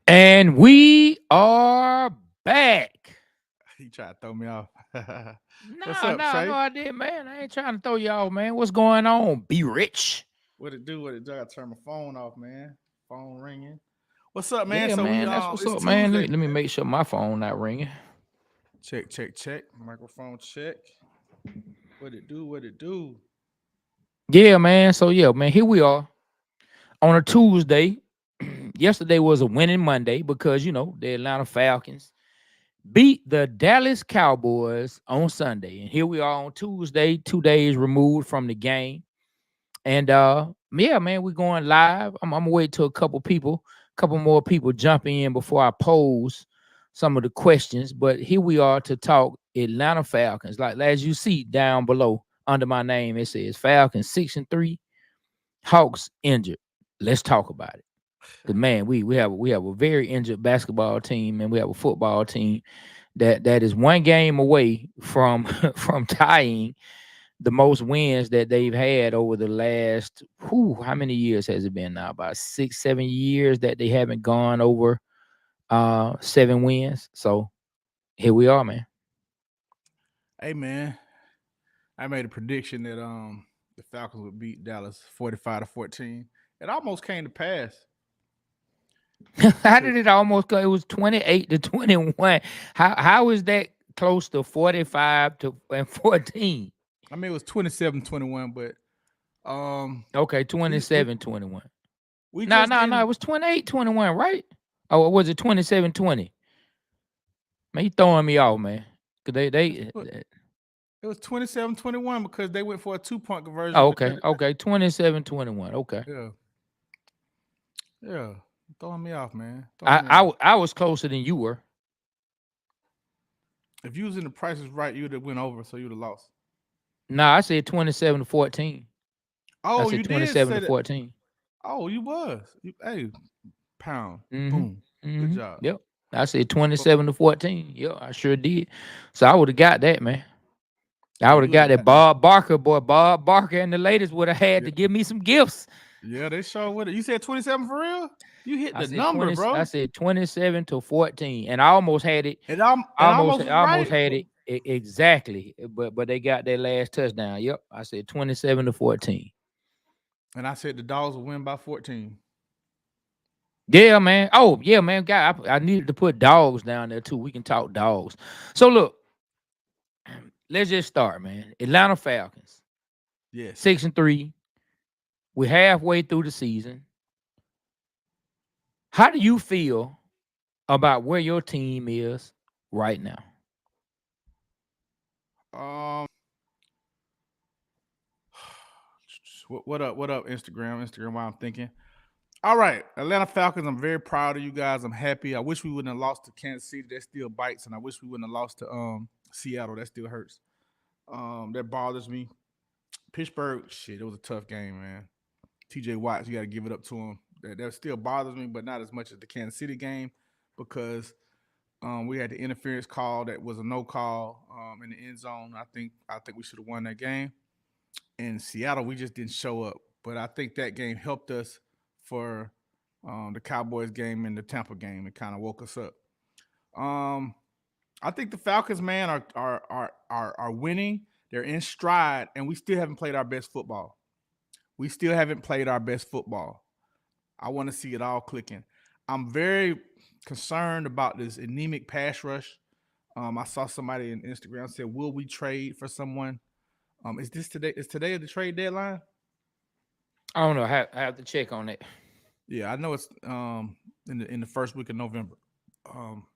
And we are back. He tried to throw me off. What's No, up, no, no, Shay? I did, man. I ain't trying to throw y'all, man. What's going on? Be rich. What it do? What it do? I gotta turn my phone off, man. Phone ringing. What's up, man? Yeah, So we man. That's what's it's up, man. Tuesday, Let me man. make sure my phone not ringing. Check, check, check. Microphone check. What it do? What it do? Yeah, man. So yeah, man. Here we are on a Tuesday. Yesterday was a winning Monday because the Atlanta Falcons beat the Dallas Cowboys on Sunday, and here we are on Tuesday, 2 days removed from the game. And yeah, man, we're going live. I'm gonna wait till couple more people jump in before I pose some of the questions. But here we are to talk Atlanta Falcons. Like as you see down below under my name, it says Falcons 6-3, Hawks injured. Let's talk about it. Cause man, we have a very injured basketball team, and we have a football team that is one game away from from tying the most wins that they've had over the last how many years has it been now? About 6, 7 years that they haven't gone over 7 wins. So here we are, man. Hey, man. I made a prediction that the Falcons would beat Dallas 45-14. It almost came to pass. How So did it almost go? It was 28-21. How is that close to 45 to and 14? I mean, it was 27-21, but Okay, we we 27-21. we No, just no, no. It didn't. was 28-21, right? Oh, was it 27-20? Man, you throwing me off, man. Cause It was 27-21 because they went for a 2-point conversion oh, in the okay, 30. okay. 27-21. Okay. Yeah, yeah. Throwing me off, man. I, Throwing me I off. w- I was closer than you were. If you was in the prices right, you'd have went over, so you'd have lost. Nah, I said 27-14. I Oh, said you twenty did seven say to that. 14. Oh, you was. Hey, pound. Mm-hmm. Boom. Good Mm-hmm. job. Yep. I said But 27-14. Yep, I sure did. So I would have got that, man. I yeah, would you have would got have that. got that. Bob Barker and the ladies would have had Yeah, to give me some gifts. yeah, they sure would have. You said 27 for real? You hit I the said number, 20. I bro. said 27-14, and I almost had it. And almost was I almost right. had it exactly, but they got their last touchdown. Yep, I said 27-14. And I said the dogs will win by 14. Yeah, man. Oh, yeah, man. God, I needed to put dogs down there too. We can talk dogs. So look, let's just start, man. Atlanta Falcons, Yes. 6-3. We're halfway through the season. How do you feel about where your team is right now? Um what up? What up, Instagram? Instagram while I'm thinking. All right, Atlanta Falcons. I'm very proud of you guys. I'm happy. I wish we wouldn't have lost to Kansas City. That still bites, and I wish we wouldn't have lost to Seattle. That still hurts. That bothers me. Pittsburgh, shit, it was a tough game, man. TJ Watts, you got to give it up to him. That still bothers me, but not as much as the Kansas City game because we had the interference call that was a no call in the end zone. I think we should have won that game. In Seattle, we just didn't show up. But I think that game helped us for the Cowboys game and the Tampa game. It kind of woke us up. Um, I think the Falcons, man, are winning. They're in stride, and we still haven't played our best football. We still haven't played our best football. I want to see it all clicking. I'm very concerned about this anemic pass rush. I saw somebody in Instagram said, "Will we trade for someone?" Is this today? Is today the trade deadline? I don't know. I have to check on it. Yeah, I know it's in the first week of November. Um,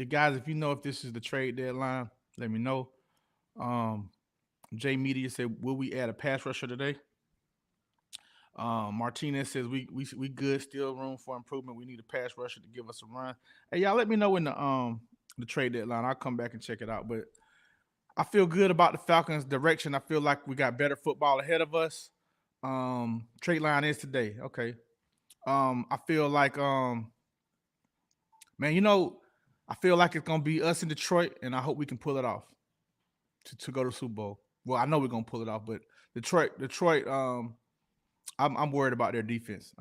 guys, if you know if this is the trade deadline, let me know. Um, J Media said, "Will we add a pass rusher today?" Martinez says we good, still room for improvement. We need a pass rusher to give us a run. Hey, y'all, let me know when the trade deadline. I'll come back and check it out. But I feel good about the Falcons' direction. I feel like we got better football ahead of us. Trade line is today. Okay. I feel like man, I feel like it's gonna be us in Detroit, and I hope we can pull it off to go to Super Bowl. Well, I know we're gonna pull it off, but Detroit. I'm worried about their defense.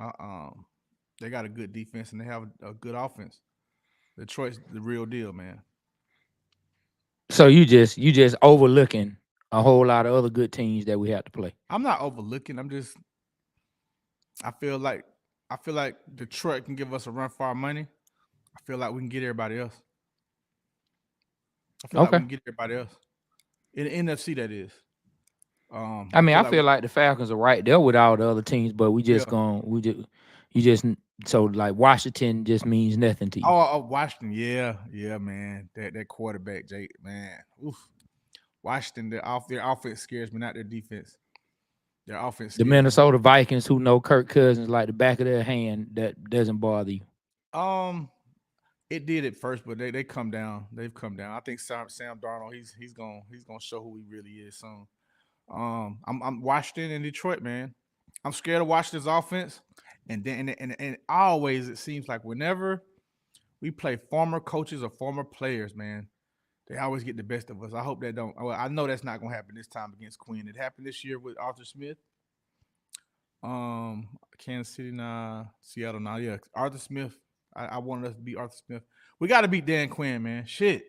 They got a good defense and they have a good offense. Detroit's the real deal, man. So you just overlooking a whole lot of other good teams that we have to play. I'm not overlooking. I feel like I feel like Detroit can give us a run for our money. I feel like we can get everybody else. I feel like we Okay. can get everybody else in the NFC. That is. I I mean, feel I like we feel like the Falcons are right there with all the other teams, but yeah. you just so like Washington just means nothing to you. Washington. Yeah, man. That quarterback, Jake, man. Oof. Washington, their offense scares me, not their defense. Their offense The scares me. Minnesota Vikings, who know Kirk Cousins like the back of their hand, that doesn't bother you. Um, it did at first, but they come down. They've come down. I think Sam Darnold, he's gonna show who he really is soon. I'm Washington and Detroit, man. I'm scared of Washington's offense, and then and always it seems like whenever we play former coaches or former players, man, they always get the best of us. I hope that don't. Well, I know that's not gonna happen this time against Quinn. It happened this year with Arthur Smith. Kansas City, nah, Seattle, nah, yeah. Arthur Smith. I wanted us to beat Arthur Smith. We got to beat Dan Quinn, man. Shit,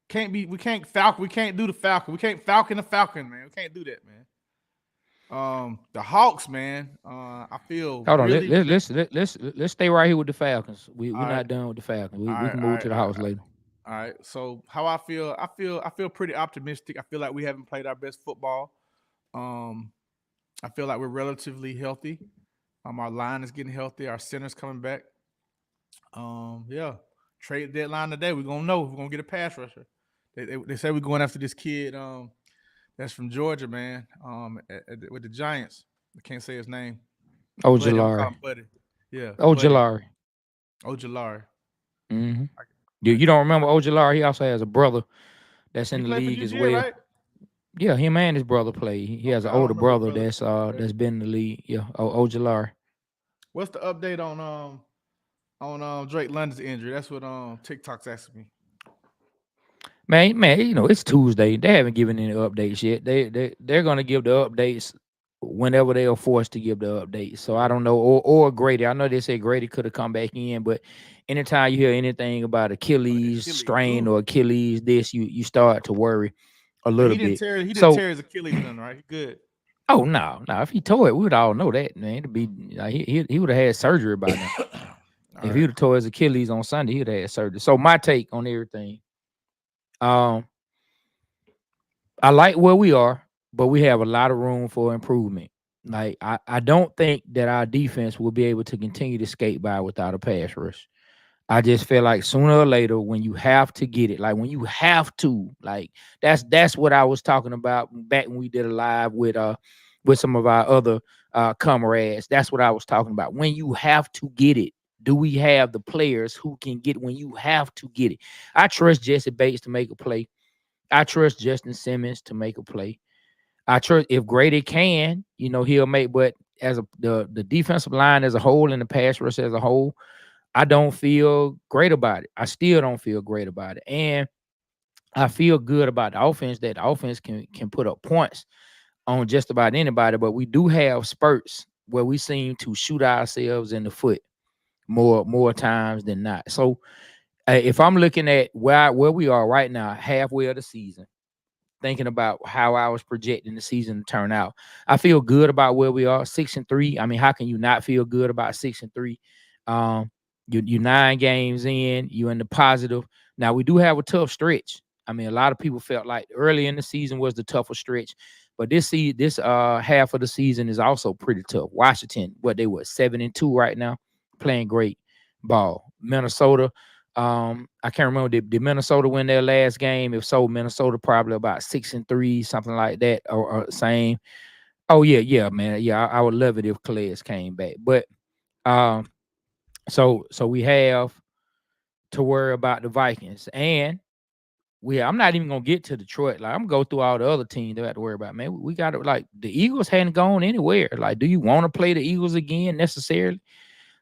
can't be. We can't Falcon. We can't do the Falcon. We can't Falcon the Falcon, man. We can't do that, man. The Hawks, man. I feel Hold on, really, really. let's stay right here with the Falcons. We're All right, not done with the Falcons. all We right, can all move right, to the all right. house later. All right. So how I feel pretty optimistic. I feel like we haven't played our best football. Um, I feel like we're relatively healthy. Our line is getting healthy. Our center's coming back. Yeah. Trade deadline today. We're gonna know if we're gonna get a pass rusher. They say we're going after this kid. That's from Georgia, man. With the Giants. I can't say his name. Oh, Buddy. I'm gonna call Jalari. him Buddy. Yeah, Oh, Buddy. Jalari. Ojalari. Mm-hmm. I, You I, don't remember Ojulari? He also has a brother that's he in the played for league as UGA, well. right? Yeah, him and his brother play. He has Okay, an I don't older remember his brother brother. Okay. that's been in the league. Yeah, Ojulari. What's the update on Drake London's injury? That's what TikTok's asking me. Man, you know it's Tuesday. They haven't given any updates yet. They're gonna give the updates whenever they are forced to give the updates. So I Yeah. don't know. Or Grady. I know they said Grady could have come back in, but anytime you hear anything about Oh, Achilles Achilles. strain Ooh. or Achilles this, you start to worry a But little bit. he didn't So tear his Achilles none, right? He good. oh no, if he tore it, we would all know that, man. It'd be like, he would have had surgery by now. All If he right. would have tore his Achilles on Sunday, he'd have had surgery. So my take on everything, um, I like where we are, but we have a lot of room for improvement. Like I don't think that our defense will be able to continue to skate by without a pass rush. I just feel like sooner or later, when you have to get it, like when you have to, like that's what I was talking about back when we did a live with some of our other comrades. That's what I was talking about. When you have to get it, do we have the players who can get it when you have to get it? I trust Jesse Bates to make a play. I trust Justin Simmons to make a play. I trust if Grady can, he'll make. But as the defensive line as a whole and the pass rush as a whole, I don't feel great about it. I still don't feel great about it. And I feel good about the offense that the offense can put up points on just about anybody. But we do have spurts where we seem to shoot ourselves in the foot more times than not. So if I'm looking at where we are right now, halfway of the season, thinking about how I was projecting the season to turn out, I feel good about where we are, 6-3. I mean, how can you not feel good about 6-3? Um, you're 9 games in, you're in the positive. Now we do have a tough stretch. I mean, a lot of people felt like early in the season was the tougher stretch, but this half of the season is also pretty tough. Washington, what they were 7-2 right now, playing great ball. Minnesota, I can't remember. Did Minnesota win their last game? If so, Minnesota probably about 6-3, something like that, or same. Oh yeah, man. Yeah, I would love it if Calais came back. But um, so we have to worry about the Vikings, and I'm not even gonna get to Detroit. Like I'm gonna go through all the other teams they have to worry about. Man, we got to like the Eagles hadn't gone anywhere. Like, do you want to play the Eagles again necessarily?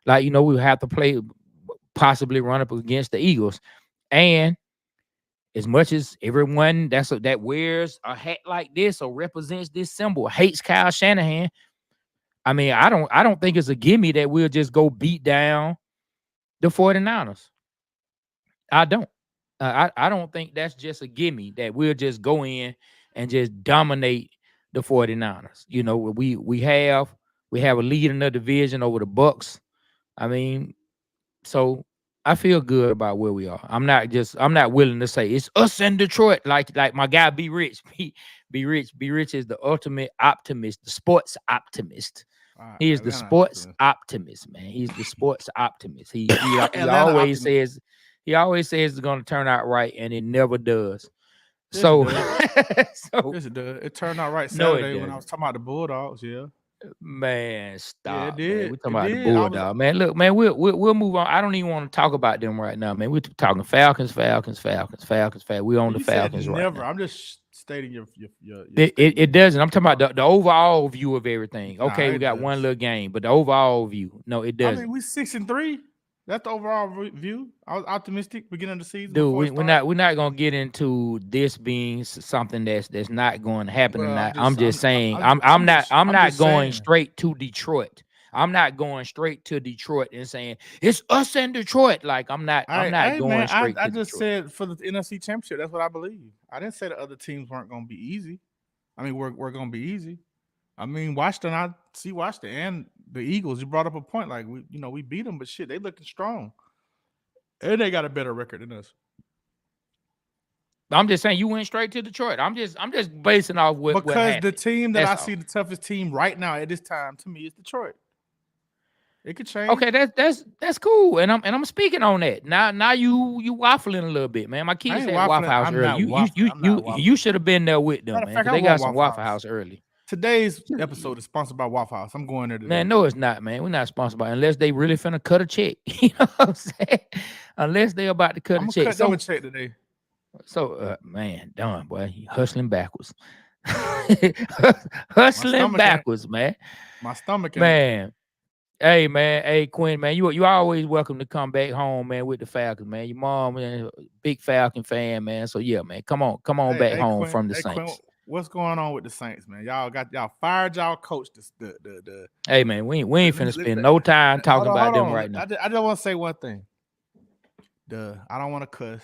Like, we have to play, possibly run up against the Eagles, and as much as everyone that wears a hat like this or represents this symbol hates Kyle Shanahan, I mean, I don't think it's a gimme that we'll just go beat down the 49ers. I don't. I don't think that's just a gimme that we'll just go in and just dominate the 49ers. You know, we have a lead in the division over the Bucks. I mean, so I feel good about where we are. I'm not willing to say it's us in Detroit, like my guy Be Rich. Be Rich is the ultimate optimist, the sports optimist. All right, He is the Atlanta sports optimist. optimist, man. He's the sports optimist. He Atlanta always optimist. says it's gonna turn out right, and it never does. Yes, it So does. so Yes, it does. It turned out right no, it Saturday when I was doesn't. talking about the Bulldogs. Yeah, Man, yeah, it stop, man. did. We're talking It about the did. I was Bulldog, man. Look, man, we'll move on. I don't even want to talk about them right now, man. We're talking Falcons, Falcons, Falcons, Falcons, Falcons. We Well, on the you said Falcons right never. now. I'm just stating your It statement. doesn't. I'm talking about the overall view of everything. Nah, Okay, we it got one does. little game, but the overall view, no, it I mean, doesn't. we 6-3. That's the overall view. I was optimistic beginning of the season Dude, before it started. we're not gonna get into this being something that's not going to happen Well, tonight. I'm just saying I'm I'm not just going saying. straight to Detroit. I'm not going straight to Detroit and saying it's us in Detroit. Like I'm not Hey man, going straight I to just Detroit. said for the NFC Championship. That's what I believe. I didn't say the other teams weren't going to be easy. I mean, we're going to be easy. I mean, Washington. I see Washington and the Eagles. You brought up a point like we beat them, but shit, they looking strong and they got a better record than us. I'm just saying you went straight to Detroit. I'm just basing off what Because the happened. team that That's I all. see the toughest team right now at this time to me is Detroit. It could Okay, change. that's cool, and I'm speaking on that. Now you waffling a little bit, man. My I kids ain't had Waffle waffling. House I'm early. not waffling. I'm not You waffling. should have been there with them, Matter of man, fact, because I they got want some Waffle Waffle House. House early. Today's episode is sponsored by Waffle House. I'm going there Man, today. no, it's not, man. We're not sponsored by unless they really finna cut a check. You know what I'm saying? Unless they about to cut I'm a gonna check. cut them a check today. Man, done, boy. You hustling backwards. My Hustling stomach ain't. backwards, man. My stomach ain't. Man. Hey man, hey Quinn, man, you always welcome to come back home, man, with the Falcons, man. Your mom, man, big Falcon fan, man. So yeah, man, come on back Hey home Quinn. from the Hey Quinn. Saints. What's going on with the Saints, man? Y'all fired y'all coach. Hey man, we ain't finna Let- spend let- no time talking about hold them on. right now. I just want to say one thing. I don't want to cuss.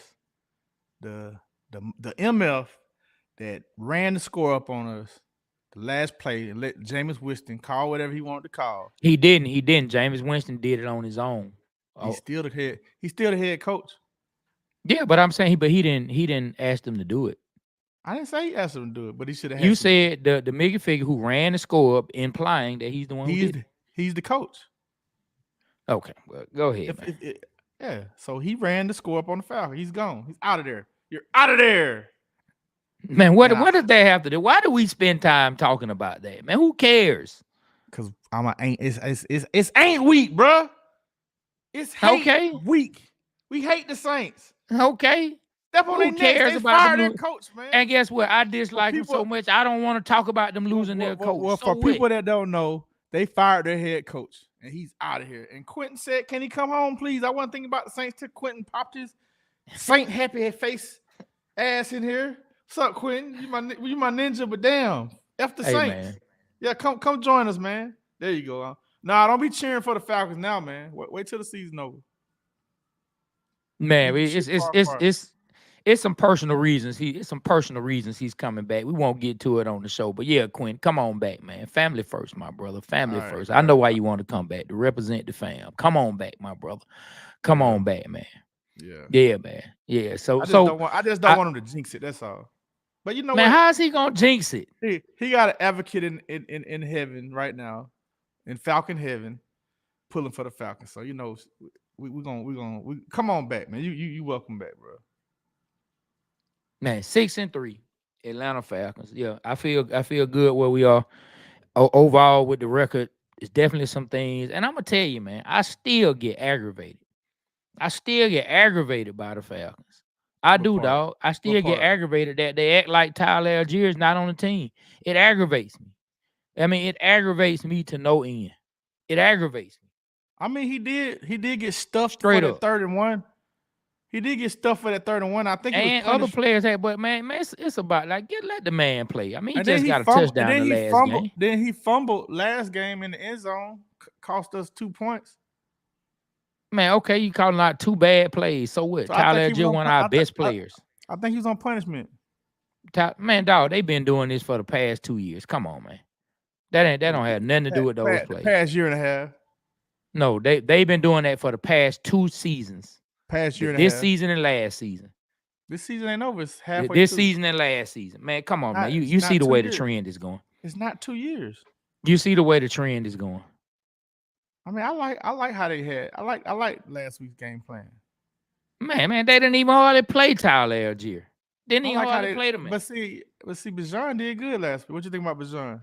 The MF that ran the score up on us the last play and let Jameis Winston call whatever he wanted to call. He didn't. James Winston did it on his own. He's Oh, still the head. He's still the head coach. yeah, but I'm saying he didn't ask them to do it. I didn't say he asked him to do it, but he should have You had some. said the Miggy figure who ran the score up, implying that he's the one who He's did it. he's the coach. Okay, well, go ahead, If, man. yeah, so he ran the score up on the Falcons. He's gone. He's out of there. You're out of there. Man, And what does that have to do? Why do we spend time talking about that, man? Who cares? because I'm a ain't it's ain't week, bruh. It's hate Okay, week. We hate the Saints. okay. Step on their Who necks. cares They about them fired their losing? coach, man. And guess what? I For dislike them people, so much. I don't want to talk about them losing their coach. So for what? people that don't know, they fired their head coach, and he's out of here. And Quentin said, "Can he come home, please? I wasn't thinking about the Saints till Quentin popped his Saint happy face ass in here. What's up, Quentin? You my ninja, but damn, F the Hey Saints. man, Yeah, come join us, man. There you go. Nah, don't be cheering for the Falcons now, man. Wait till the season over. man, Keep the shit far apart. it's some personal reasons. It's some personal reasons he's coming back. We won't get to it on the show, but yeah, Quinn, come on back, man. Family first, my brother. All Family right, first. all I know right. why you want to come back to represent the fam. Come on back, my brother. Come Yeah, on back, man. yeah. Yeah, man. Yeah. I just don't I, want him to jinx it. That's all. But you know man, what? how is he gonna jinx it? He got an advocate in heaven right now, in Falcon heaven, pulling for the Falcons. So you know, we come on back, man. You welcome back, bro. Man, 6-3, Atlanta Falcons. Yeah, I feel good where we are overall with the record. It's definitely some things, and I'm gonna tell you, man, I still get aggravated. I still get aggravated by the Falcons. I What do, part? dog. I What still get part? aggravated that they act like Tyler Algier is not on the team. It aggravates me. I mean, it aggravates me to no end. It aggravates me I mean, he did get stuffed for straight that up. 3rd and 1. He did get stuffed for that 3rd and 1. I think he was And other punished. players had, but man, it's about like let the man play. I mean, he And then just he got a fumbled. And touchdown the then he last fumbled. game. Then he fumbled last game in the end zone. Cost us 2 points. Man, okay, you calling out 2 bad plays. So what? So I think Tyler he was Algier, on. one of our best players. I think he was on punishment. Man, dog, they've been doing this for the past 2 years. Come on, man. That don't have nothing to do with those The plays. past year and a half. No, they've been doing that for the past 2 seasons. Past year and a This half. season and last season. This season ain't over. It's halfway. This through. season and last season. Man, come on, man. It's You see not the 2 way the years. trend is going. It's not 2 years. You see the way the trend is going. I mean, I like how they had. I like last week's game plan. Man, they didn't even hardly play Tyler Algier. Didn't I even like how hardly they play them. But see, Bijan did good last week. What you think about Bijan?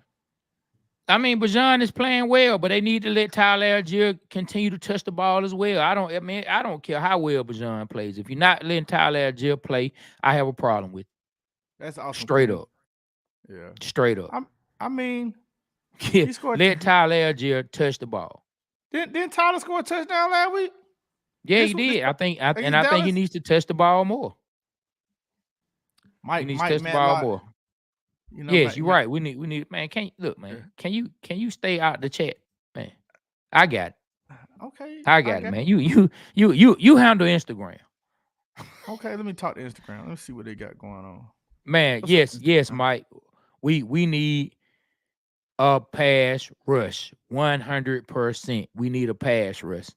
I mean, Bijan is playing well, but they need to let Tyler Algier continue to touch the ball as well. I don't care how well Bijan plays. If you're not letting Tyler Algier play, I have a problem with it. That's awesome. Straight up. Yeah. Straight up. I mean, he scored. Let Tyler Algier touch the ball. Didn't Tyler score a touchdown last week? Yeah, he did. I think he needs to touch the ball more. He needs to touch the ball more. You know, yes, you're right. We need, man. Can you stay out the chat, man? I got it. Okay. I got it, man. You handle Instagram. Okay, let me talk to Instagram. Let me see what they got going on. Man, yes, Mike. We need a pass rush. 100%. We need a pass rush.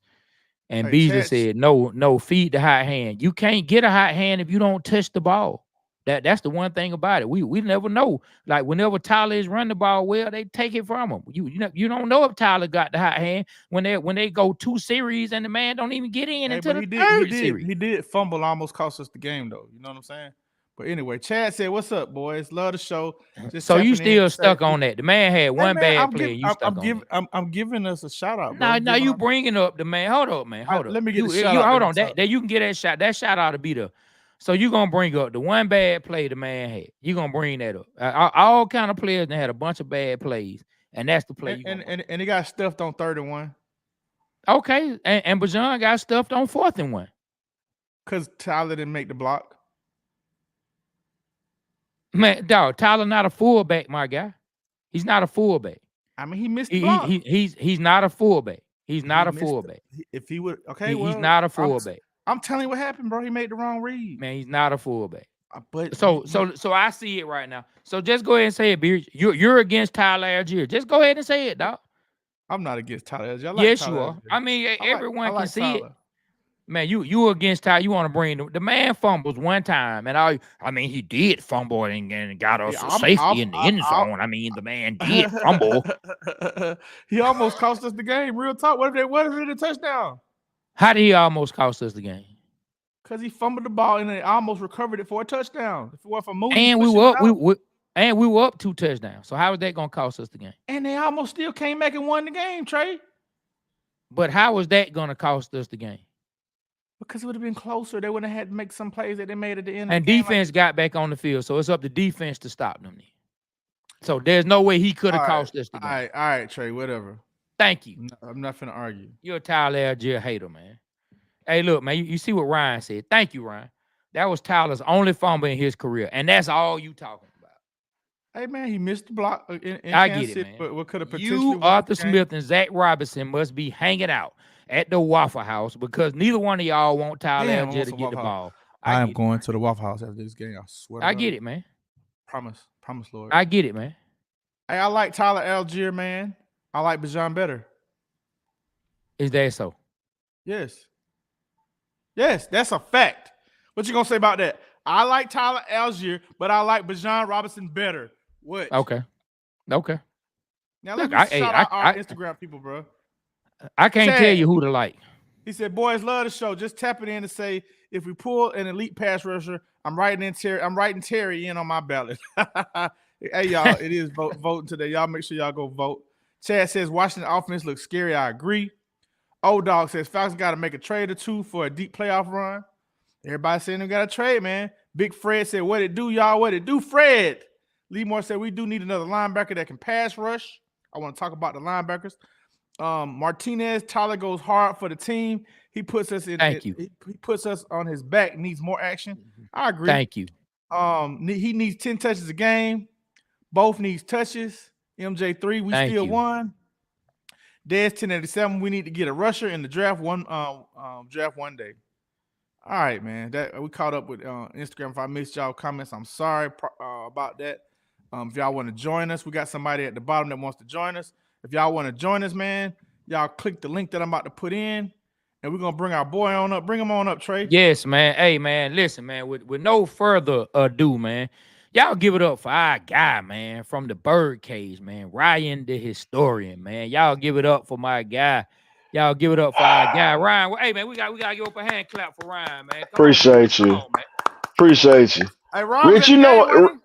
And Beasley said, no, feed the hot hand. You can't get a hot hand if you don't touch the ball. That's the one thing about it. We never know. Like whenever Tyler is running the ball well, they take it from him. You don't know if Tyler got the hot hand when they go 2 series and the man don't even get in until the third series. He did fumble, almost cost us the game though. You know what I'm saying? But anyway, Chad said, "What's up, boys? Love the show." Just so you still stuck on that? The man had one bad play. I'm giving us a shout out. Now you bringing up the man. Hold up, man. Hold up. Let me get a shout out. Hold on. That you can get that shot. That shot ought to be the. So you're going to bring up the one bad play the man had. You're going to bring that up. All kind of players that had a bunch of bad plays, and that's the play. And he got stuffed on 3rd and 1. Okay, and Bijan got stuffed on 4th and 1. Because Tyler didn't make the block. Man, dog, Tyler not a fullback, my guy. He's not a fullback. I mean, he missed the block. He's not a fullback. He's not a fullback. If he would, okay, he's not a fullback. I'm telling you what happened, bro. He made the wrong read. Man, he's not a fullback. But so I see it right now. So just go ahead and say it, Beard. You're against Tyler Algier. Just go ahead and say it, dog. I'm not against Tyler Algier. Yes, Tyler you are. Algier. I mean, everyone can see Tyler. It. Man, you against Tyler. You want to bring the man fumbles one time, and I mean, he did fumble and got us safety in the end zone. I mean, the man did fumble. He almost cost us the game. Real talk. What if it a touchdown? How did he almost cost us the game? Because he fumbled the ball and they almost recovered it for a touchdown. If it weren't for Moody, and we were up 2 touchdowns. So how is that going to cost us the game? And they almost still came back and won the game, Trey. But how is that going to cost us the game? Because it would have been closer. They would have had to make some plays that they made at the end. And defense got back on the field, so it's up to defense to stop them. So there's no way he could have cost us the game. All right, Trey. Whatever. Thank you. I'm not finna argue. You're a Tyler Algier hater, man. Hey, look, man, you see what Ryan said. Thank you, Ryan. That was Tyler's only fumble in his career, and that's all you talking about. Hey, man, he missed the block in I Kansas get it, City, man. But what could have potentially you, Arthur Smith, and Zach Robinson must be hanging out at the Waffle House because neither one of y'all want Tyler Algier to get the ball. I am going to the Waffle House after this game. I swear. I get it, man. Promise, Lord. I get it, man. Hey, I like Tyler Algier, man. I like Bijan better. Is that so? Yes, that's a fact. What you gonna say about that? I like Tyler Algier, but I like Bijan Robinson better. What? Okay. Now let me shout out our Instagram people, bro. I can't tell you who to like. He said, "Boys, love the show. Just tap it in and say if we pull an elite pass rusher, I'm writing Terry in on my ballot." Hey, y'all, it is voting today. Y'all make sure y'all go vote. Chad says Washington offense looks scary. I agree. Old Dog says Falcons got to make a trade or two for a deep playoff run. Everybody saying they got a trade, man. Big Fred said, "What it do, y'all? What it do, Fred?" Lee Moore said, "We do need another linebacker that can pass rush." I want to talk about the linebackers. Martinez, Tyler goes hard for the team. He puts us in. Thank you. He puts us on his back. Needs more action. I agree. Thank you. He needs 10 touches a game. Both needs touches. MJ3, we Thank still you. won. Dez 1087. We need to get a rusher in the draft one day. All right, man. That we caught up with Instagram. If I missed y'all comments, I'm sorry about that. If y'all want to join us, we got somebody at the bottom that wants to join us. If y'all want to join us, man, y'all click the link that I'm about to put in, and we're gonna bring our boy on up. Bring him on up, Trey. Yes, man. Hey, man, listen, man. With no further ado, man, y'all give it up for our guy, man, from the birdcage, man, Ryan the historian, man. Y'all give it up for my guy. Y'all give it up for our guy, Ryan. Hey, man, we gotta give up a hand clap for Ryan, man. Appreciate you. Come on, man. Appreciate you. Hey, Ron, Rich, you know,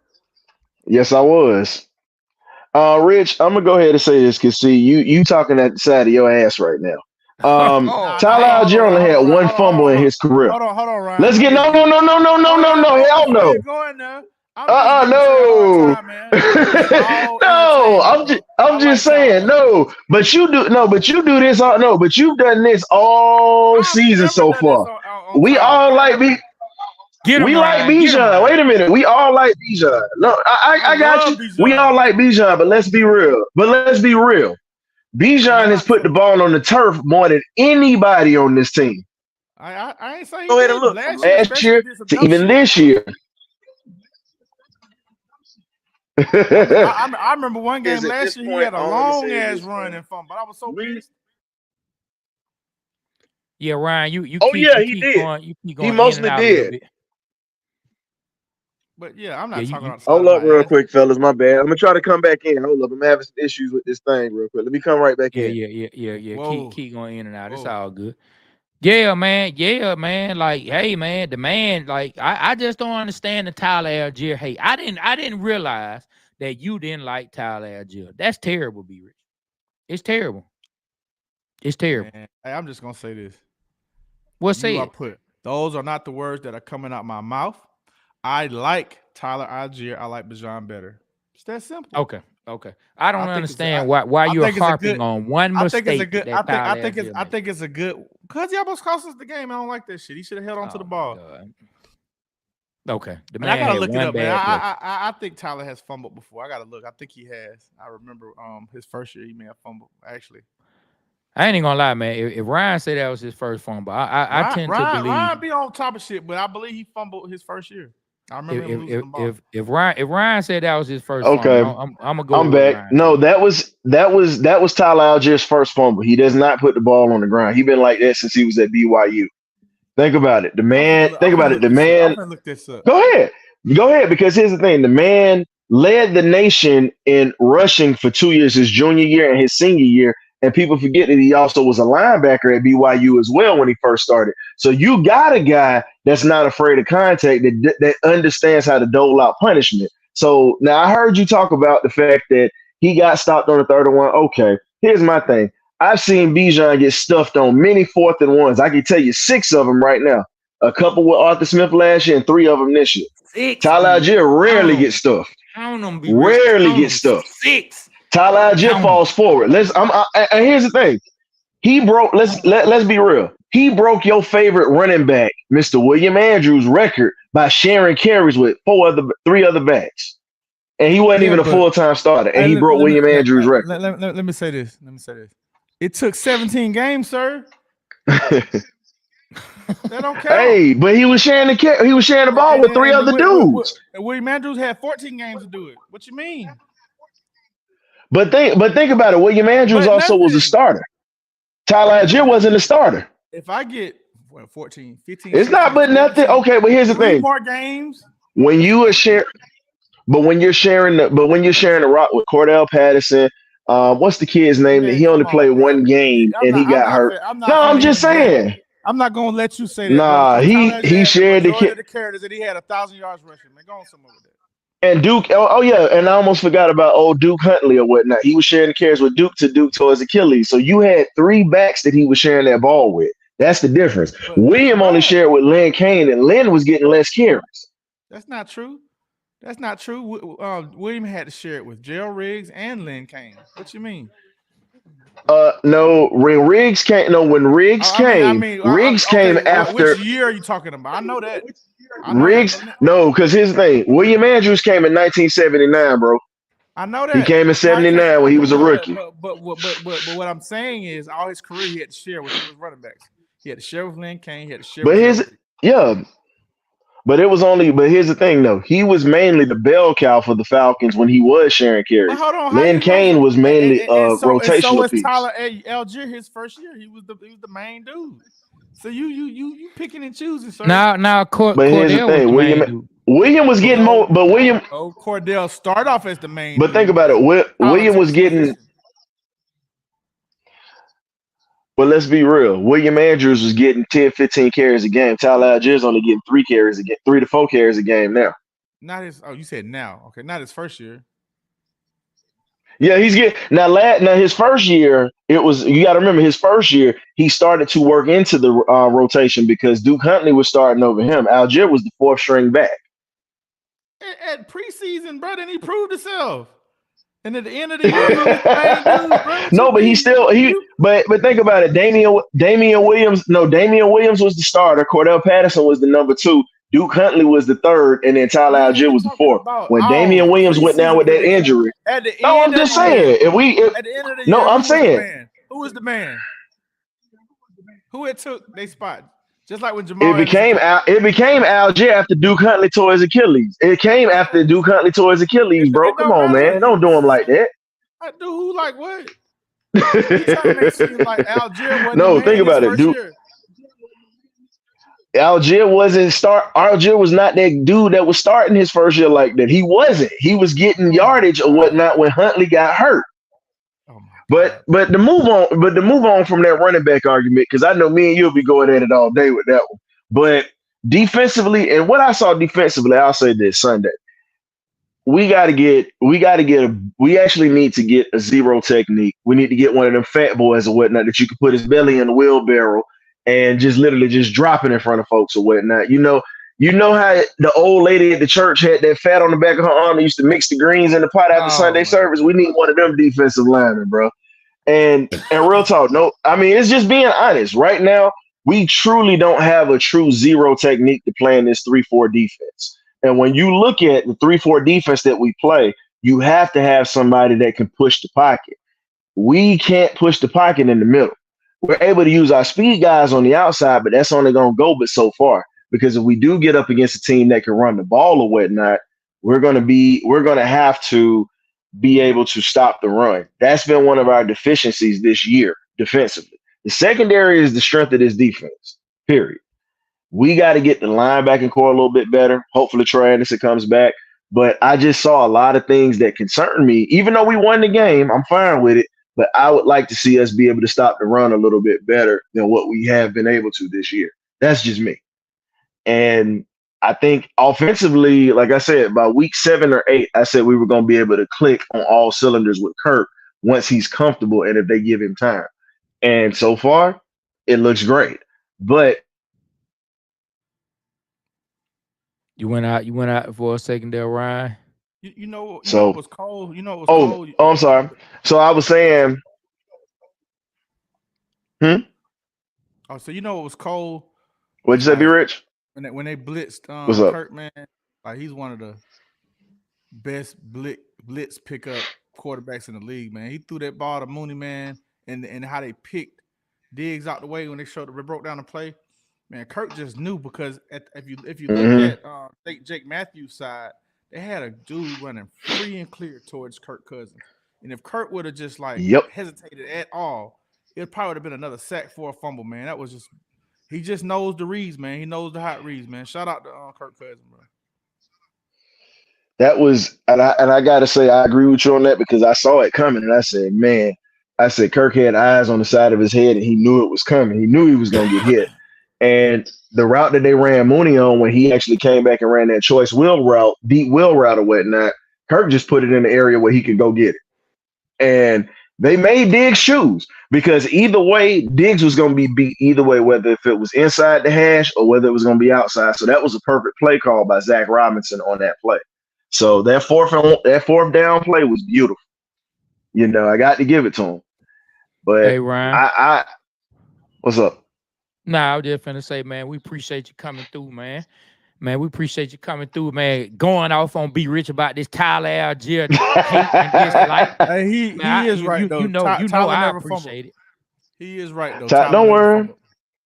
yes, I was. Rich, I'm gonna go ahead and say this because see, you talking at the side of your ass right now. Tyler Algier only had one fumble in his career. Hold on, Ryan. Let's get no, hell no. Going now. No. No, I'm just saying no. But you do this all no. But you've done this all season so far. We all like we like Bijan. Wait a minute. We all like Bijan. No, I got you. Bijan. We all like Bijan, but let's be real. Bijan has put the ball on the turf more than anybody on this team. I ain't saying go ahead and look last year to even this year. I remember one game last year he had a long ass run and fumble. I was so pissed. Yeah, Ryan, you he did. He mostly did. But yeah, I'm not talking about. Hold up, real quick, fellas. My bad. I'm gonna try to come back in. Hold up, I'm having some issues with this thing, real quick. Let me come right back in. Yeah. Keep going in and out. It's all good. Yeah, man. Like, hey, man, the man. Like, I just don't understand the Tyler Algier hate. I didn't realize that you didn't like Tyler Algier. That's terrible, B. Rich. It's terrible. It's terrible. Man, hey, I'm just gonna say this. What's it? Those are not the words that are coming out my mouth. I like Tyler Algier. I like Bijan better. It's that simple. Okay. I don't understand why you're harping on one mistake. I think it's a good because he almost cost us the game. I don't like that shit. He should have held on to the ball. Okay. The man I gotta look it up, man. I think Tyler has fumbled before. I gotta look. I think he has. I remember his first year he may have fumbled, actually. I ain't gonna lie, man. If Ryan said that was his first fumble, I tend to believe Ryan be on top of shit, but I believe he fumbled his first year. I remember him losing the ball. If Ryan said that was his first fumble, I'm gonna go. I'm back. Ryan. No, that was Tyler Algier's first fumble. He does not put the ball on the ground. He's been like that since he was at BYU. Think about it. The man. Think about it. The man. Look this up. Go ahead, because here's the thing. The man led the nation in rushing for 2 years, his junior year and his senior year. And people forget that he also was a linebacker at BYU as well when he first started. So you got a guy that's not afraid of contact, that understands how to dole out punishment. So now I heard you talk about the fact that he got stopped on the 3rd and 1. Okay, here's my thing. I've seen Bijan get stuffed on many 4th and 1s. I can tell you 6 of them right now. A couple with Arthur Smith last year and 3 of them this year. 6. Tyler Algier rarely gets stuffed. Rarely gets stuffed. 6. Tyler Algier falls forward. And here's the thing. He broke. Let's be real. He broke your favorite running back, Mr. William Andrews' record by sharing carries with 3 other backs, and he wasn't even a full-time starter. And he broke William Andrews' record. Let me say this. It took 17 games, sir. That don't count. Hey, but he was sharing the ball with 3 other dudes. And William Andrews had 14 games to do it. What you mean? But think about it. William Andrews also was a starter. Tyler Algier wasn't a starter. If I get 14, 15, it's not but nothing. Okay, but here's the thing. More games. When you're sharing the rock with Cordell Patterson, what's the kid's name? He only played 1 game and he got hurt. I'm just saying. I'm not gonna let you say that. Nah, he shared the characters that he had 1,000 yards rushing. Man, go on somewhere with that. And Duke, oh yeah, and I almost forgot about old Duke Huntley or whatnot. He was sharing the carries with Duke towards Achilles. So you had 3 backs that he was sharing that ball with. That's the difference. William only shared with Lynn Kane, and Lynn was getting less carries. That's not true. William had to share it with Gerald Riggs and Lynn Kane. What you mean? No, when Riggs came. No, when Riggs came, Riggs came okay. after Which year are you talking about? I know that. Riggs. No, because his name William Andrews came in 1979, bro. I know He that. came in '79 when he was a rookie. But what I'm saying is, all his career he had to share with those running backs. He had to share with Lynn Kane. He had to share But with Joe. yeah, but it was only. But here's the thing, though. He was mainly the bell cow for the Falcons when he was sharing But carries. hold on, how Lynn you gonna Kane say? was mainly a So rotational is piece. Tyler Algier his first year. He was the main dude. So you picking and choosing, sir. Now But here's the Cordell was thing, the main dude. William was getting more, but William. Cordell start off as the main But dude. think about it. Tyler William took was the getting. position. But let's be real. William Andrews was getting 10, 15 carries a game. Tyler Algiers only getting 3 to 4 carries a game now. Not his. Oh, you said now. Okay, not his first year. Yeah, he's getting now his first year, it was you got to remember his first year, he started to work into the rotation because Duke Huntley was starting over him. Algier was the fourth string back. At preseason, bro, then he proved himself. And at the end of the year, he was the main dude, bro. No, but but think about it. Damian Williams was the starter. Cordell Patterson was the number 2. Duke Huntley was the 3rd, and then Tyler Man, Algier you was the talking 4th. about When Damian Williams went down with that injury. At the No, end I'm just of the saying. year, If at the end of the no, year, I'm saying who was the man? Who had took their spot? Just like when Jamal it became Algier after Duke Huntley tore his Achilles. It came after Duke Huntley tore his Achilles, bro. Come on, man. Don't do him like that. I do who like what? You trying to make it seem like Algier wasn't No, the man think about it, dude. year. Algier was not that dude that was starting his first year like that. He wasn't. He was getting yardage or whatnot when Huntley got hurt. But to move on from that running back argument, because I know me and you'll be going at it all day with that one. But defensively, and what I saw defensively, I'll say this Sunday. We actually need to get a zero technique. We need to get one of them fat boys or whatnot that you can put his belly in the wheelbarrow and just literally just drop it in front of folks or whatnot. You know how the old lady at the church had that fat on the back of her arm and used to mix the greens in the pot after Sunday service? We need one of them defensive linemen, bro. And real talk, no, I mean, it's just being honest. Right now, we truly don't have a true zero technique to play in this 3-4 defense. And when you look at the 3-4 defense that we play, you have to have somebody that can push the pocket. We can't push the pocket in the middle. We're able to use our speed guys on the outside, but that's only going to go but so far. Because if we do get up against a team that can run the ball or whatnot, we're going to have to be able to stop the run. That's been one of our deficiencies this year defensively. The secondary is the strength of this defense, period. We got to get the linebacking core a little bit better. Hopefully Troy Anderson comes back. But I just saw a lot of things that concern me. Even though we won the game, I'm fine with it. But I would like to see us be able to stop the run a little bit better than what we have been able to this year. That's just me. And I think offensively, like I said, by week 7 or 8, I said we were going to be able to click on all cylinders with Kirk once he's comfortable and if they give him time. And so far, it looks great. But You went out for a secondary Ryan. You know it was cold. Oh, I'm sorry. So I was saying, Oh, so you know it was cold. What'd you say, B Rich? When they blitzed What's up? Kirk, man, like he's one of the best blitz pickup quarterbacks in the league, man. He threw that ball to Mooney, man, and how they picked Diggs out the way when they broke down the play. Man, Kirk just knew because if you look at Jake Matthews' side, they had a dude running free and clear towards Kirk Cousins. And if Kirk would have just hesitated at all, it probably would have been another sack for a fumble, man. That was just he just knows the reads, man. He knows the hot reads, man. Shout out to Kirk Cousins, bro. That was, and I gotta say, I agree with you on that because I saw it coming, and I said, man, Kirk had eyes on the side of his head, and he knew it was coming. He knew he was gonna get hit. And the route that they ran Mooney on when he actually came back and ran that choice wheel route, deep wheel route or whatnot, Kirk just put it in the area where he could go get it. And they made Diggs choose because either way, Diggs was going to be beat either way, whether if it was inside the hash or whether it was going to be outside. So that was a perfect play call by Zach Robinson on that play. So that fourth down play was beautiful. I got to give it to him. But Hey, Ryan. I what's up? Nah, I was just finna say, man, we appreciate you coming through, man. Man, we appreciate you coming through, man. Going off on Be Rich about this Tyler Algier hate and dislike. Hey, Man, he is right though. Tyler I never fumbled. appreciate it. He is right though. Tyler Don't never worry. fumbled.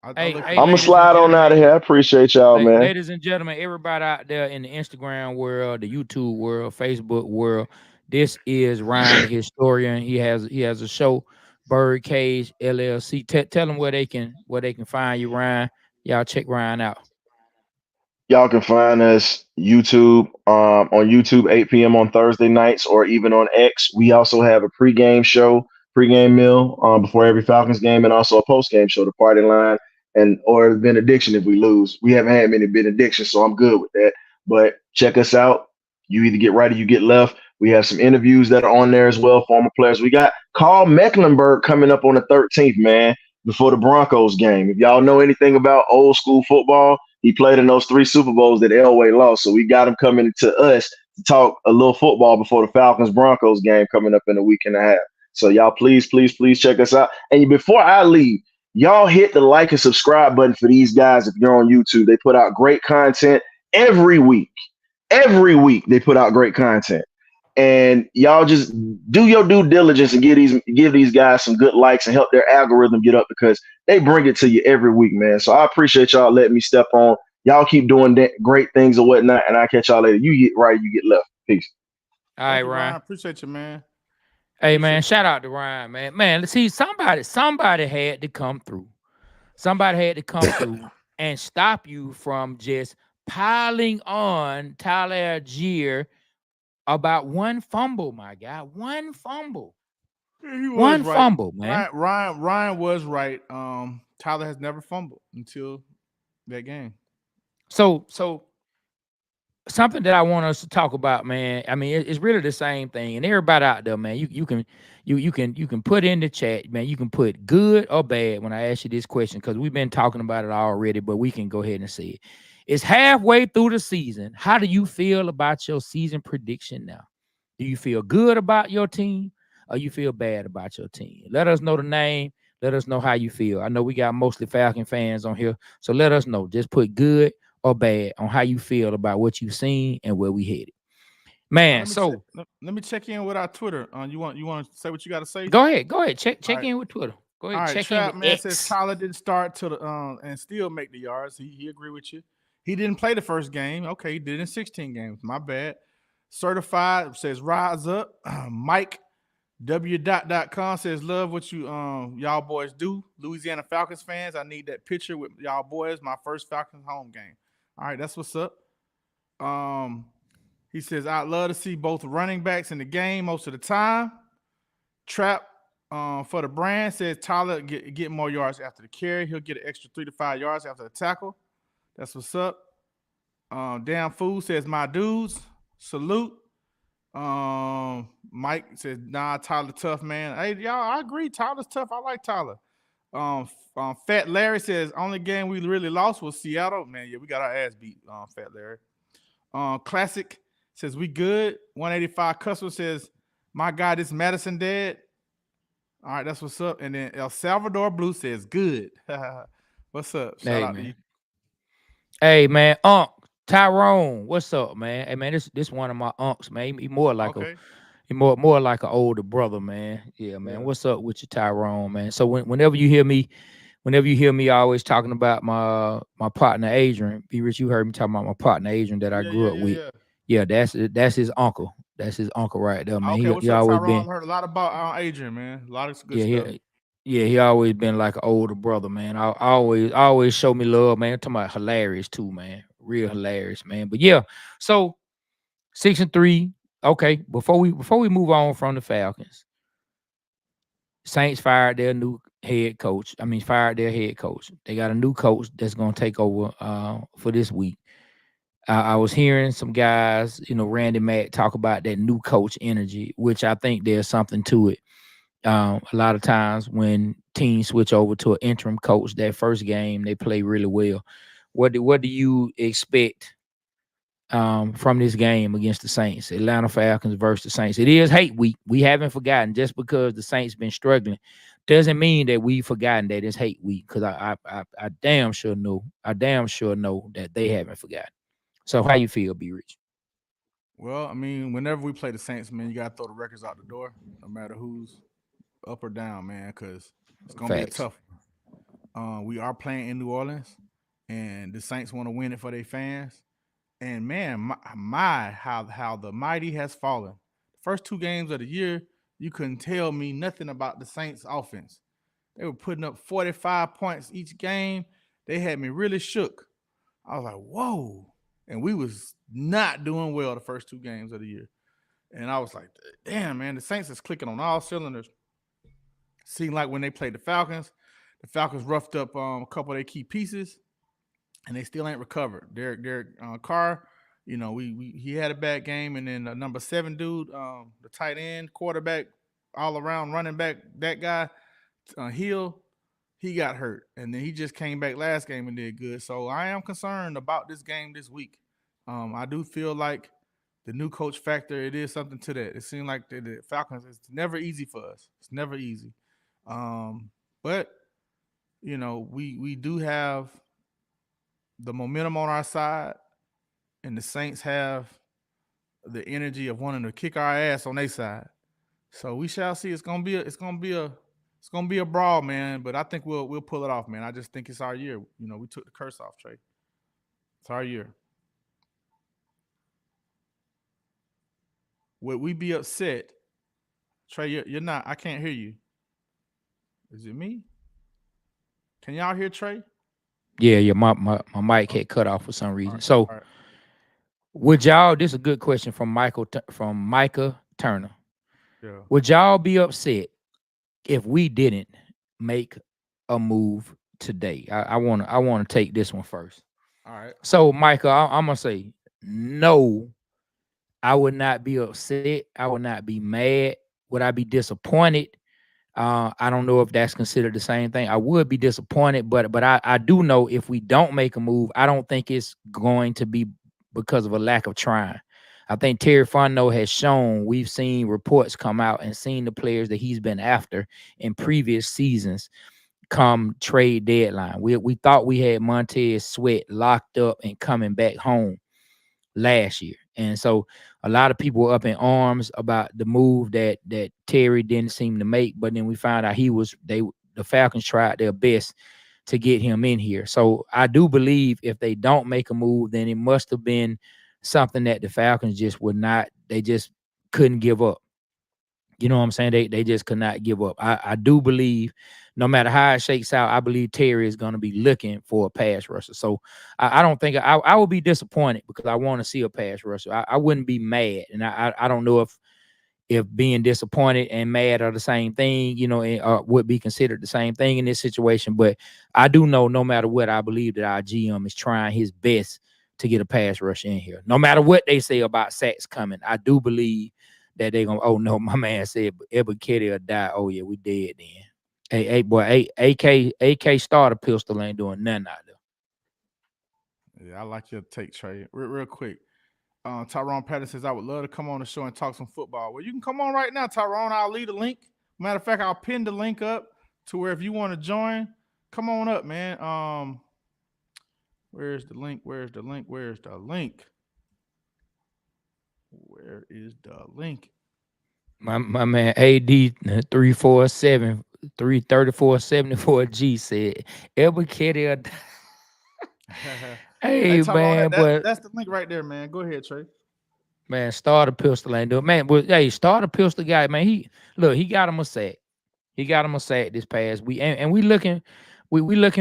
I Hey, looked hey, it I'm up. gonna ladies and slide on out of gentlemen, here. I appreciate y'all, man. ladies and gentlemen, everybody out there in the Instagram world, the YouTube world, Facebook world. This is Ryan, the historian. He has a show, Birdcage LLC. Tell them where they can find you, Ryan. Y'all check Ryan out. Y'all can find us on YouTube 8 p.m. on Thursday nights or even on X. We also have a pregame show, pregame meal before every Falcons game, and also a postgame show, the party line and or the benediction if we lose. We haven't had many benedictions, so I'm good with that. But check us out. You either get right or you get left. We have some interviews that are on there as well, former players. We got Carl Mecklenburg coming up on the 13th, man, before the Broncos game. If y'all know anything about old school football, he played in those 3 Super Bowls that Elway lost. So we got him coming to us to talk a little football before the Falcons Broncos game coming up in a week and a half. So y'all please, please, please check us out. And before I leave, y'all hit the like and subscribe button for these guys if you're on YouTube. They put out great content every week. Every week they put out great content. And y'all just do your due diligence and give these guys some good likes and help their algorithm get up because they bring it to you every week, man. So I appreciate y'all letting me step on. Y'all keep doing great things or whatnot, and I catch y'all later. You get right, you get left. Peace. All right, Thank you, Ryan. Ryan. Appreciate you, man. Hey, man, Appreciate shout out to Ryan, man. Man, let's see, somebody had to come through. Somebody had to come through and stop you from just piling on Tyler Algier about one fumble, my guy. One fumble. you. He was One right. fumble, man. Ryan was right. Tyler has never fumbled until that game. So something that I want us to talk about, man. I mean, it's really the same thing. And everybody out there, man, you can put in the chat, man. You can put good or bad when I ask you this question because we've been talking about it already, but we can go ahead and say it. It's halfway through the season. How do you feel about your season prediction now? Do you feel good about your team or you feel bad about your team? Let us know the name. Let us know how you feel. I know we got mostly Falcon fans on here, so let us know. Just put good or bad on how you feel about what you've seen and where we headed. Man, so Let me check in with our Twitter. You want to say what you got to say? go ahead. Check All check right. in with Twitter. Go All ahead, right, check in with Trap Man says X. Tyler didn't start to the and still make the yards. He agree with you. He didn't play the first game. Okay, he did in 16 games. My bad. Certified says rise up. Mike W.com says love what you y'all boys do. Louisiana Falcons fans, I need that picture with y'all boys. My first Falcons home game. All right, that's what's up. Um, he says I'd love to see both running backs in the game most of the time. Trap for the brand says Tyler get more yards after the carry. He'll get an extra 3 to 5 yards after the tackle. That's what's up. Damn Fool says my dudes salute. Mike says nah, Tyler tough man. Hey y'all, I agree. Tyler's tough. I like Tyler. Fat Larry says only game we really lost was Seattle. Man, yeah, we got our ass beat. Fat Larry. Classic says we good. 185 Customer says my God, this Madison dead. All right, that's what's up. And then El Salvador Blue says good. What's up? Shout Hey out to you. man. Hey man, Tyrone, what's up, man? Hey man, this one of my unks, man. He more like a Okay. more like an older brother, man. Yeah, man. Yeah. What's up with you, Tyrone, man? So whenever you hear me always talking about my partner Adrian, be rich, you heard me talking about my partner Adrian that I Yeah, grew yeah, up yeah, with. yeah. Yeah, that's his uncle. That's his uncle right there, man. Okay, He what's he up, always Tyrone? been Heard a lot about Adrian, man. A lot of good yeah, stuff. he always been like an older brother, man. I always show me love, man. I'm talking about hilarious too, man. Real hilarious, man. But yeah, so 6-3. Okay, before we move on from the Falcons, Saints fired their new head coach. I mean, fired their head coach. They got a new coach that's gonna take over for this week. I was hearing some guys, Randy Mack talk about that new coach energy, which I think there's something to it. A lot of times when teams switch over to an interim coach, that first game they play really well. What do you expect from this game against the Saints? Atlanta Falcons versus the Saints. It is hate week. We haven't forgotten. Just because the Saints been struggling doesn't mean that we've forgotten that it's hate week, because I damn sure know that they haven't forgotten. So how you feel, B Rich? Well, I mean, whenever we play the Saints, man, you gotta throw the records out the door, no matter who's up or down, man, because it's gonna be a Facts. tough one. We are playing in New Orleans, and the Saints want to win it for their fans. And man, how the mighty has fallen. The first two games of the year, you couldn't tell me nothing about the Saints offense. They were putting up 45 points each game. They had me really shook. I was like, whoa. And we was not doing well the first two games of the year. And I was like, damn, man, the Saints is clicking on all cylinders. Seemed like when they played the Falcons roughed up a couple of their key pieces, and they still ain't recovered. Derek Carr, we he had a bad game, and then number 7 dude, the tight end, quarterback, all around running back, that guy, Hill, he got hurt, and then he just came back last game and did good. So I am concerned about this game this week. I do feel like the new coach factor, it is something to that. It seemed like the Falcons, it's never easy for us. It's never easy. But we do have the momentum on our side, and the Saints have the energy of wanting to kick our ass on their side. So we shall see. It's gonna be a brawl, man. But I think we'll pull it off, man. I just think it's our year. We took the curse off, Trey. It's our year. Would we be upset, Trey? You're not. I can't hear you. Is it me? Can y'all hear Trey? Yeah, my mic Oh, had cut off for some all reason. right, So all right. would y'all? This is a good question from Micah Turner. Yeah. Would y'all be upset if we didn't make a move today? I wanna take this one first. All right. So Micah, I'm gonna say no. I would not be upset. I would not be mad. Would I be disappointed? I don't know if that's considered the same thing. I would be disappointed, but I do know if we don't make a move, I don't think it's going to be because of a lack of trying. I think Terry Fontenot has shown, we've seen reports come out and seen the players that he's been after in previous seasons come trade deadline. We thought we had Montez Sweat locked up and coming back home last year. And so a lot of people were up in arms about the move that Terry didn't seem to make, but then we found out the Falcons tried their best to get him in here. So I do believe if they don't make a move, then it must have been something that the Falcons just would not, they just couldn't give up. You know what I'm saying? They just could not give up. I do believe no matter how it shakes out, I believe Terry is going to be looking for a pass rusher. So I don't think I would be disappointed because I want to see a pass rusher. I wouldn't be mad. And I don't know if being disappointed and mad are the same thing, would be considered the same thing in this situation. But I do know no matter what, I believe that our GM is trying his best to get a pass rush in here. No matter what they say about sacks coming, I do believe that they're gonna. Oh no, my man said Ebiketie will die. Oh yeah, we dead then. Hey boy, AK starter pistol ain't doing nothing out there. Yeah, I like your take, Trey. Real quick. Tyrone Patton says, I would love to come on the show and talk some football. Well, you can come on right now, Tyrone. I'll leave the link. Matter of fact, I'll pin the link up to where if you want to join, come on up, man. Where's the link? Where's the link? Where's the link? Where is the link? My man AD 347 33474G said Ebiketie. Hey, Hey Tyrone, man, but that's the link right there, man. Go ahead, Trey. man, starter pistol ain't doing man. But hey, starter pistol guy, man. He got him a sack. He got him a sack this past week, and we looking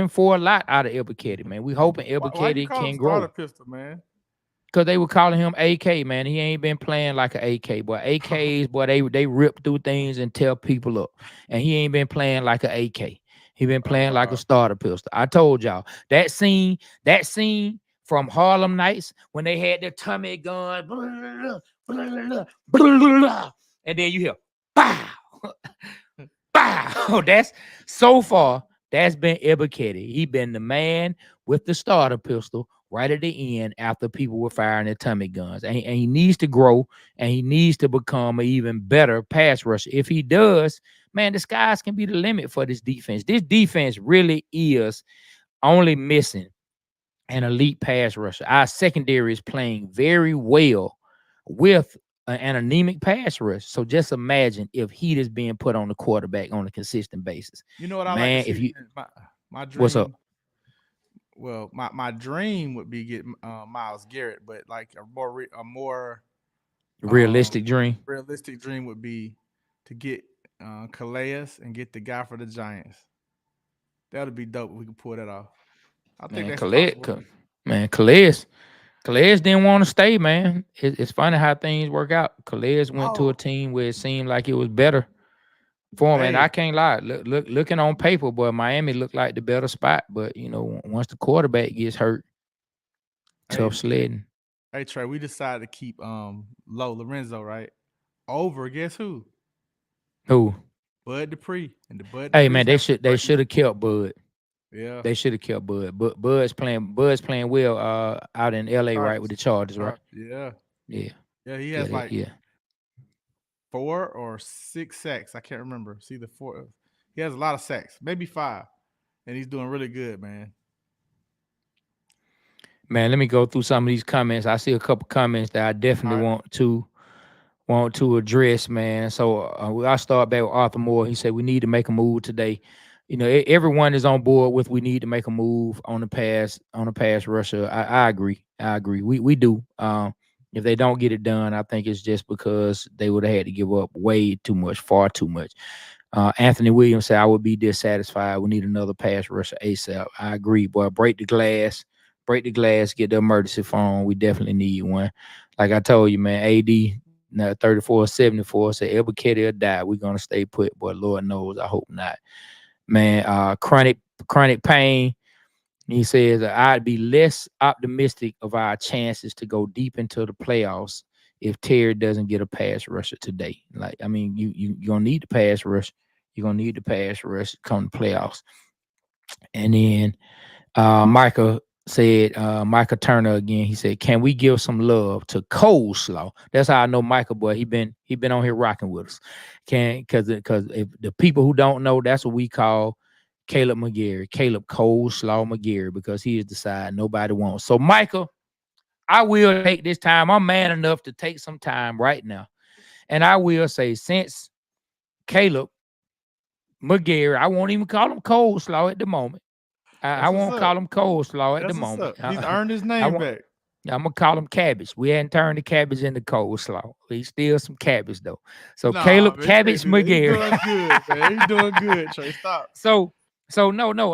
for a lot out of Ebiketie, man. We hoping Why you Ebiketie call him can starter grow. pistol, man? Cause they were calling him AK, man. He ain't been playing like an AK, boy. AKs, boy, they rip through things and tear people up. And he ain't been playing like an AK. He been playing like a starter pistol. I told y'all that scene from Harlem Nights when they had their tummy gun, and then you hear pow, pow. That's so far. That's been Ebiketie. He been the man with the starter pistol right at the end after people were firing their tummy guns. And he needs to grow and he needs to become an even better pass rusher. If he does, man, the skies can be the limit for this defense. This defense really is only missing an elite pass rusher. Our secondary is playing very well with an anemic pass rush. So just imagine if heat is being put on the quarterback on a consistent basis. You know what I like to Man, if see? you My what's up? dream. Well, my dream would be getting Miles Garrett, but like a more Realistic dream. realistic dream would be to get Calais and get the guy for the Giants. That would be dope if we could pull that off. I think Man, that's possible. Man, Calais didn't want to stay, man. It's funny how things work out. Calais went to a Oh, team where it seemed like it was better for him, and I hey, can't lie. Looking on paper, boy, Miami looked like the better spot. But once the quarterback gets hurt, hey, tough sledding. hey, Trey, we decided to keep Low Lorenzo, right? Over guess who? Who? Bud Dupree. And the Bud Hey Dupree's man, they having should a they great should year. have kept Bud. Yeah. They should have kept Bud. But Bud's playing well out in LA, right, with Chargers. the Chargers, right? Yeah. Yeah. Yeah, he Yeah, has like yeah. 4 or 6 sacks. I can't remember. See the four. He has a lot of sacks, maybe 5, and he's doing really good, man. Man, let me go through some of these comments. I see a couple comments that I All definitely right. want to address, man. So I'll start back with Arthur Moore. He said we need to make a move today. Everyone is on board with we need to make a move on the pass rusher. I agree. I agree. We do. If they don't get it done, I think it's just because they would have had to give up way too much, far too much. Anthony Williams said, I would be dissatisfied. We need another pass rusher ASAP. I agree, boy. Break the glass, get the emergency phone. We definitely need one. Like I told you, man, AD now 34-74 said, Elbuquerque will die. We're going to stay put, boy. Lord knows, I hope not. Man, chronic pain. He says, I'd be less optimistic of our chances to go deep into the playoffs if Terry doesn't get a pass rusher today. Like, I mean, you're gonna need the pass rush. You're gonna need the pass rush come the playoffs. And then Michael said, Michael Turner again. He said, "Can we give some love to Coleslaw?" That's how I know Michael, boy. He been on here rocking with us. Because if the people who don't know, that's what we call Caleb McGarry, Caleb Coleslaw McGarry, because he is the side nobody wants. So Michael, I will take this time. I'm man enough to take some time right now, and I will say, since Caleb McGarry, I won't even call him Coleslaw at the moment. I That's what's won't up. call him coleslaw at the That's what's moment. up. He's earned his I name want. back. I'm gonna call him cabbage. We hadn't turned the cabbage into coleslaw. He's still some cabbage though. So Nah, Caleb man, you can't Cabbage do that. He's McGarry. doing good, man. He's doing good. Trey, stop. so no.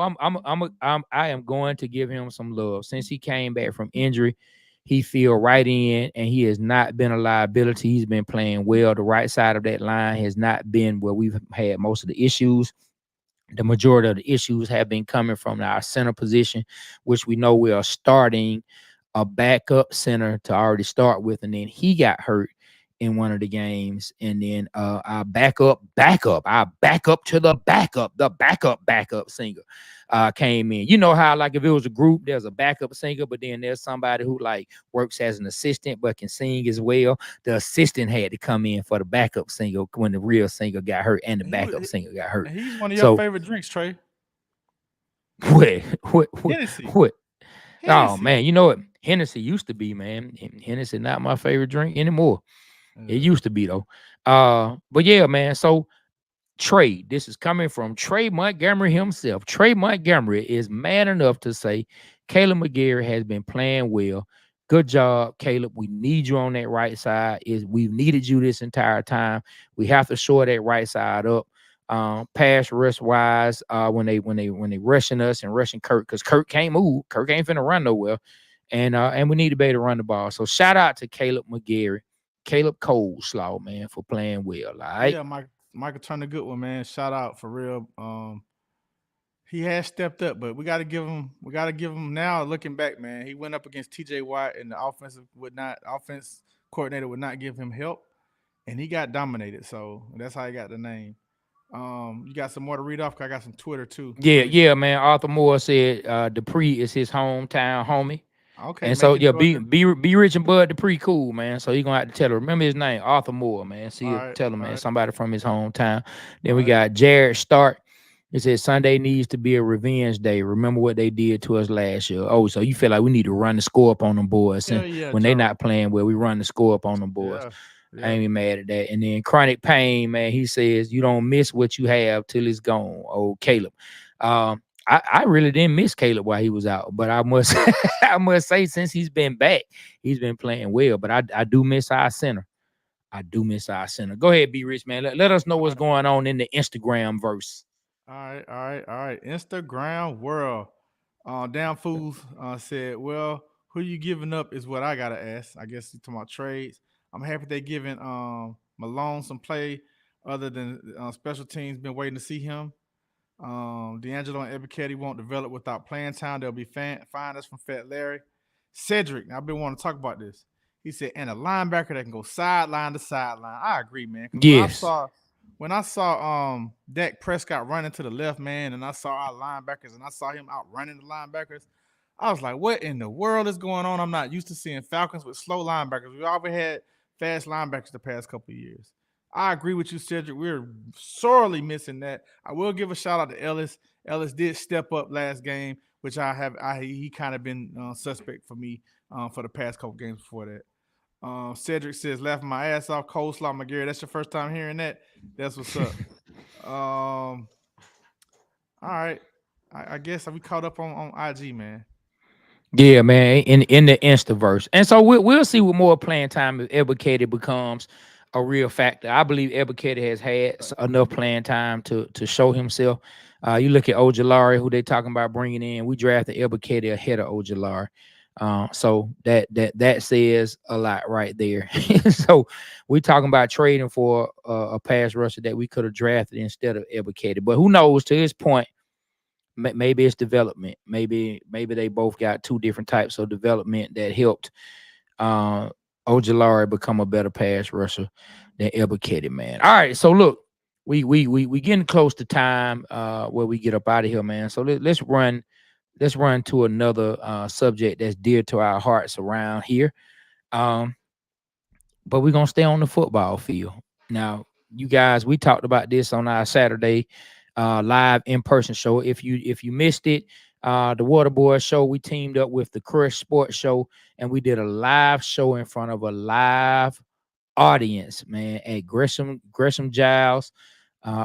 I am going to give him some love since he came back from injury. He feel right in, and he has not been a liability. He's been playing well. The right side of that line has not been where we've had most of the issues. The majority of the issues have been coming from our center position, which we know we are starting a backup center to already start with, and then he got hurt in one of the games, and then our our backup to the backup singer came in. You know how, like, if it was a group, there's a backup singer, but then there's somebody who like works as an assistant but can sing as well. The assistant had to come in for the backup singer when the real singer got hurt and the He was, backup singer got hurt. and he's one of your So favorite drinks, Trey. what what Hennessy. what Oh Hennessy. man, you know what Hennessy used to be, man. Hennessy not my favorite drink anymore. It Yeah. used to be though. But yeah, man. So Trey, this is coming from Trey Montgomery himself. Trey Montgomery is man enough to say Caleb McGarry has been playing well. Good job, Caleb. We need you on that right side. We've needed you this entire time. We have to shore that right side up. Pass rush wise, when they rushing us and rushing Kirk, because Kirk can't move. Kirk ain't finna run nowhere. And we need to be able to run the ball. So shout out to Caleb McGarry, Caleb Coleslaw, man, for playing well. All right. Yeah, Michael turned a good one, man. Shout out for real. He has stepped up, but we gotta give him now. Looking back, man, he went up against TJ Watt and the offense coordinator would not give him help, and he got dominated. So that's how he got the name. You got some more to read off? 'Cause I got some Twitter too. Yeah, Let me see. yeah, man. Arthur Moore said Dupree is his hometown homie. Okay, And so Macon, yeah, Georgia. be rich and Bud the pretty cool, man. So you gonna have to tell her. Remember his name, Arthur Moore, man. All See, right, tell him, all man, right, somebody from his hometown. Then all we right. got Jared Stark. It says Sunday needs to be a revenge day. Remember what they did to us last year. Oh, so you feel like we need to run the score up on them boys, Hell and yeah, when they Joe. not playing well, we run the score up on them boys. Yeah, I yeah. ain't even mad at that. And then Chronic Pain, man, he says you don't miss what you have till it's gone. Oh, Caleb. I really didn't miss Caleb while he was out, but I must I must say since he's been back, he's been playing well. But I do miss our center. I do miss our center. Go ahead, be rich, man. Let us know All what's right, going on in the Instagram verse. all right, all right, all right. Instagram world. Damn fools said, "Well, who you giving up is what I gotta ask. I guess you talking about trades. I'm happy they giving Malone some play other than special teams. Been waiting to see him. D'Angelo and Ebiketie won't develop without playing time. They'll be fine as from Fat Larry. Cedric, I've been wanting to talk about this. He said, and a linebacker that can go sideline to sideline. I agree, man. Because Yes. when I saw Dak Prescott running to the left, man, and I saw our linebackers and I saw him out running the linebackers, I was like, what in the world is going on? I'm not used to seeing Falcons with slow linebackers. We always had fast linebackers the past couple of years. I agree with you, Cedric. We're sorely missing that. I will give a shout out to Ellis. Ellis did step up last game, which he kind of been suspect for me for the past couple games before that. Cedric says, laughing my ass off. Coleslaw McGarry. That's your first time hearing that? That's what's up. All right. I guess we caught up on IG, man. Yeah, man, in the Instaverse. And so we'll see what more playing time if Ebiketie becomes a real factor. I believe Ebiketie has had enough playing time to show himself. You look at Ojolari, who they talking about bringing in. We drafted Ebiketie ahead of Ojolari. So that says a lot right there. So we're talking about trading for a pass rusher that we could have drafted instead of Ebiketie. But who knows, to his point, maybe it's development. Maybe they both got two different types of development that helped uh Ojolari become a better pass rusher than Ebiketie, man. All right, so look, we getting close to time where we get up out of here, man. So let's run to another subject that's dear to our hearts around here. Um, but we're gonna stay on the football field. Now, you guys, we talked about this on our Saturday live in-person show. If you missed it, the Waterboy show, we teamed up with the Crush Sports Show and we did a live show in front of a live audience, man, at Gresham Giles,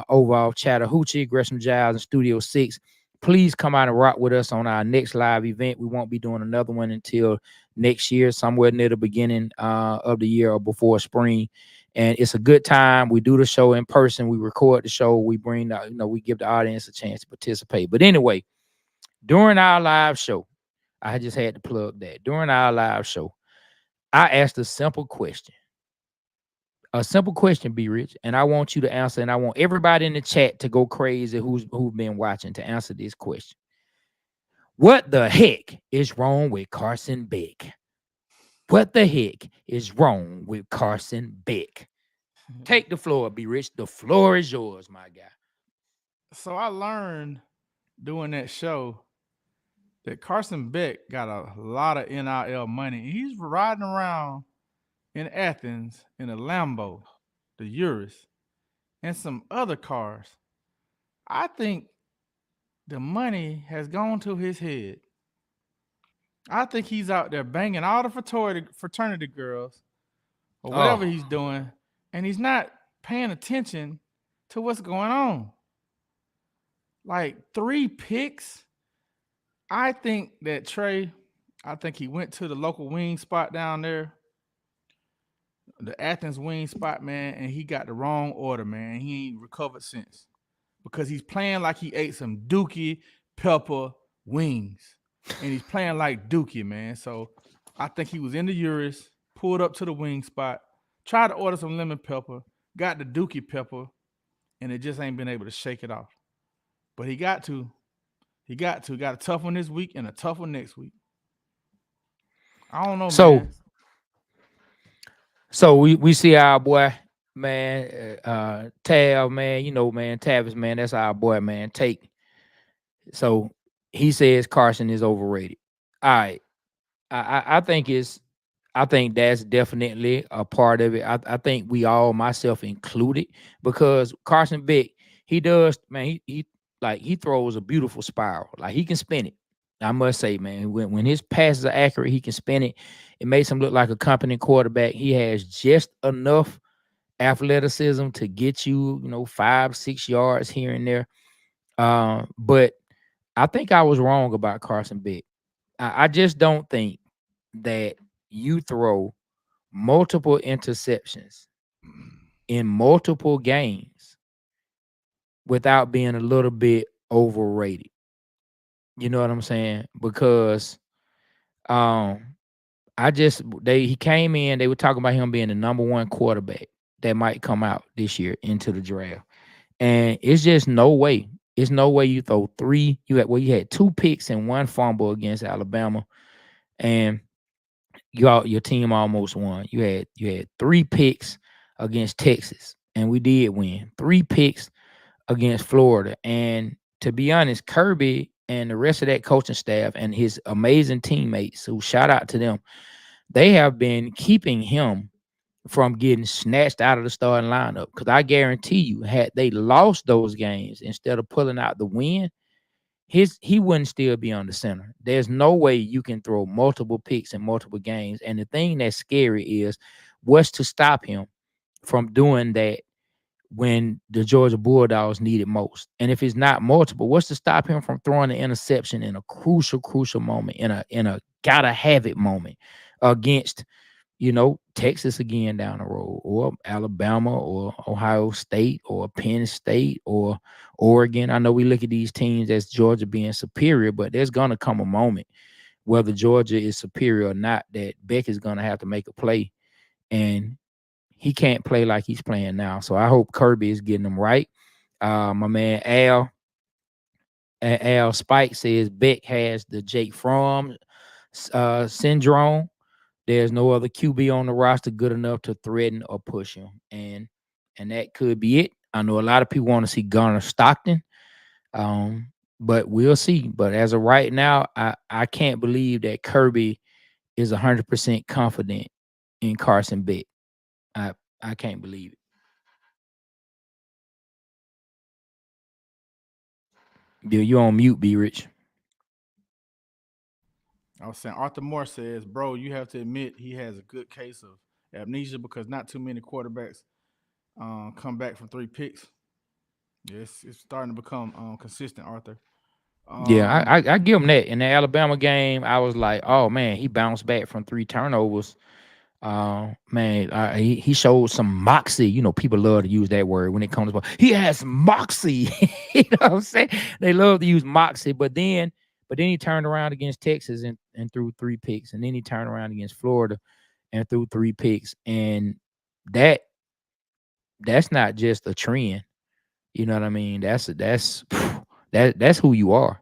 over off Chattahoochee, Gresham Giles in Studio 6. Please come out and rock with us on our next live event. We won't be doing another one until next year, somewhere near the beginning of the year or before spring. And it's a good time. We do the show in person. We record the show. We bring, we give the audience a chance to participate. But anyway, during our live show, I just had to plug that. During our live show, I asked a simple question. A simple question, Be Rich, and I want you to answer, and I want everybody in the chat to go crazy who've been watching to answer this question. What the heck is wrong with Carson Beck? What the heck is wrong with Carson Beck? Take the floor, Be Rich. The floor is yours, my guy. So I learned doing that show that Carson Beck got a lot of NIL money. He's riding around in Athens in a Lambo, the Urus, and some other cars. I think the money has gone to his head. I think he's out there banging all the fraternity girls or whatever Oh, he's doing, and he's not paying attention to what's going on. Like 3 picks. I think that Trey, I think he went to the local wing spot down there, the Athens wing spot, man, and he got the wrong order, man. He ain't recovered since because he's playing like he ate some Dookie pepper wings, and he's playing like Dookie, man. So I think he was in the Urus, pulled up to the wing spot, tried to order some lemon pepper, got the Dookie pepper, and it just ain't been able to shake it off. But he got to. He got to. Got a tough one this week and a tough one next week. I don't know, so man. so we see our boy, man, Tav, man. Man, Tavis, man. That's our boy, man. So he says Carson is overrated. All right. I think it's I think that's definitely a part of it. I think we all, myself included, because Carson Beck, he does, man, he like he throws a beautiful spiral. Like he can spin it. I must say, man, when his passes are accurate, he can spin it. It makes him look like a competent quarterback. He has just enough athleticism to get you, 5, 6 yards here and there. But I think I was wrong about Carson Beck. I just don't think that you throw multiple interceptions in multiple games without being a little bit overrated. You know what I'm saying? Because um I just they he came in, they were talking about him being the number one quarterback that might come out this year into the draft. And it's just no way. It's no way you throw three. You had two picks and one fumble against Alabama, and your team almost won. You had three picks against Texas, and we did win. Three picks against Florida. And to be honest, Kirby and the rest of that coaching staff and his amazing teammates, who shout out to them, they have been keeping him from getting snatched out of the starting lineup. Because I guarantee you, had they lost those games instead of pulling out the win, he wouldn't still be on the center. There's no way you can throw multiple picks in multiple games. And the thing that's scary is what's to stop him from doing that when the Georgia Bulldogs need it most. And if it's not multiple, what's to stop him from throwing an interception in a crucial moment, in a gotta have it moment against, Texas again down the road, or Alabama, or Ohio State, or Penn State, or Oregon. I know we look at these teams as Georgia being superior, but there's gonna come a moment, whether Georgia is superior or not, that Beck is gonna have to make a play, and he can't play like he's playing now. So I hope Kirby is getting them right. My man Al Spike says Beck has the Jake Fromm syndrome. There's no other QB on the roster good enough to threaten or push him, and that could be it. I know a lot of people want to see Gunnar Stockton, but we'll see. But as of right now, I can't believe that Kirby is 100% confident in Carson Beck. I I can't believe it. Dude, you on mute, B Rich. I was saying Arthur Moore says, bro, you have to admit he has a good case of amnesia because not too many quarterbacks come back from three picks. Yes, it's starting to become consistent, Arthur. Yeah, Um, I give him that. In the Alabama game, I was like, oh man, he bounced back from three turnovers. Man, he showed some moxie. People love to use that word when it comes to he has moxie. You know what I'm saying? They love to use moxie, but then he turned around against Texas and threw three picks, and then he turned around against Florida and threw three picks, and that that's not just a trend. You know what I mean? That's who you are.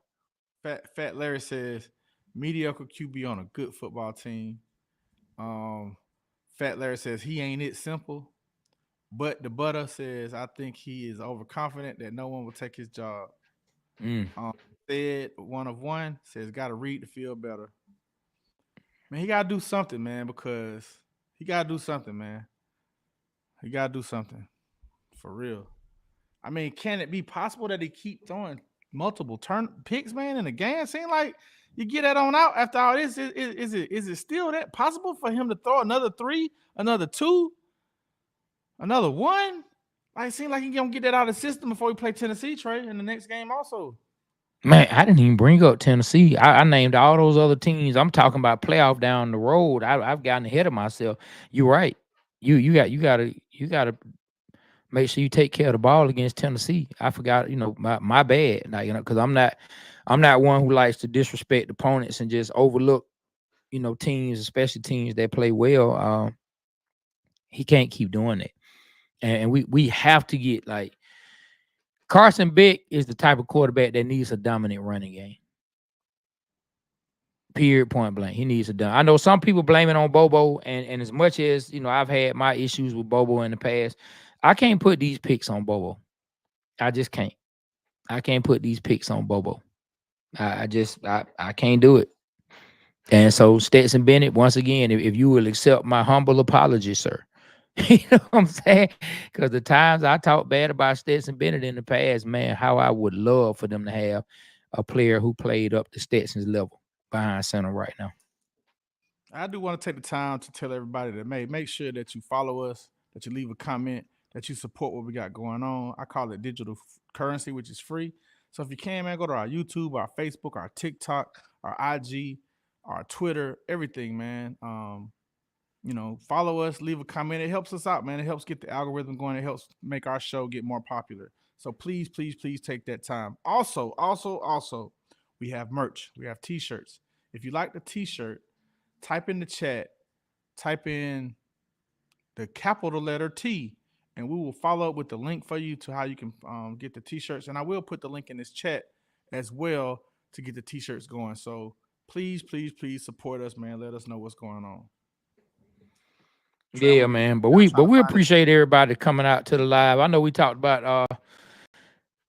Fat Larry says mediocre QB on a good football team. Um, Fat Larry says he ain't it simple. But the butter says I think he is overconfident that no one will take his job. Mm. Um, Said one of one says got to read to feel better. Man, he got to do something, man, because he got to do something, man. He got to do something for real. I mean, can it be possible that he keep throwing multiple turn picks, man, in the game? Seem like you get that on out after all this. Is it still that possible for him to throw another three, another two, another one? Like, it seems like he gonna get that out of the system before we play Tennessee, Trey, in the next game also. Man, I didn't even bring up Tennessee. I named all those other teams. I'm talking about playoff down the road. I've gotten ahead of myself. You're right. You gotta make sure you take care of the ball against Tennessee. I forgot. My bad. Like, because I'm not one who likes to disrespect opponents and just overlook teams, especially teams that play well. He can't keep doing that, and we have to get like Carson Beck is the type of quarterback that needs a dominant running game. Period, point blank. He needs it done. I know some people blame it on Bobo, and as much as I've had my issues with Bobo in the past, I can't put these picks on Bobo. I just can't. I can't put these picks on Bobo. I can't do it. And so Stetson Bennett, once again, if you will accept my humble apology, sir. You know what I'm saying? Because the times I talked bad about Stetson Bennett in the past, man, how I would love for them to have a player who played up to Stetson's level behind center right now. I do want to take the time to tell everybody that make sure that you follow us, that you leave a comment, that you support what we got going on. I call it digital currency, which is free. So if you can, man, go to our YouTube, our Facebook, our TikTok, our IG, our Twitter, everything, man. Follow us, leave a comment. It helps us out, man. It helps get the algorithm going. It helps make our show get more popular. So please, please, please take that time. Also, we have merch. We have t-shirts. If you like the t-shirt, type in the chat, type in the capital letter T, and we will follow up with the link for you to how you can get the t-shirts. And I will put the link in this chat as well to get the t-shirts going. So please, please, please support us, man. Let us know what's going on. Trey, Yeah, man. But I'm we trying but to we find this. appreciate everybody coming out to the live. I know we talked about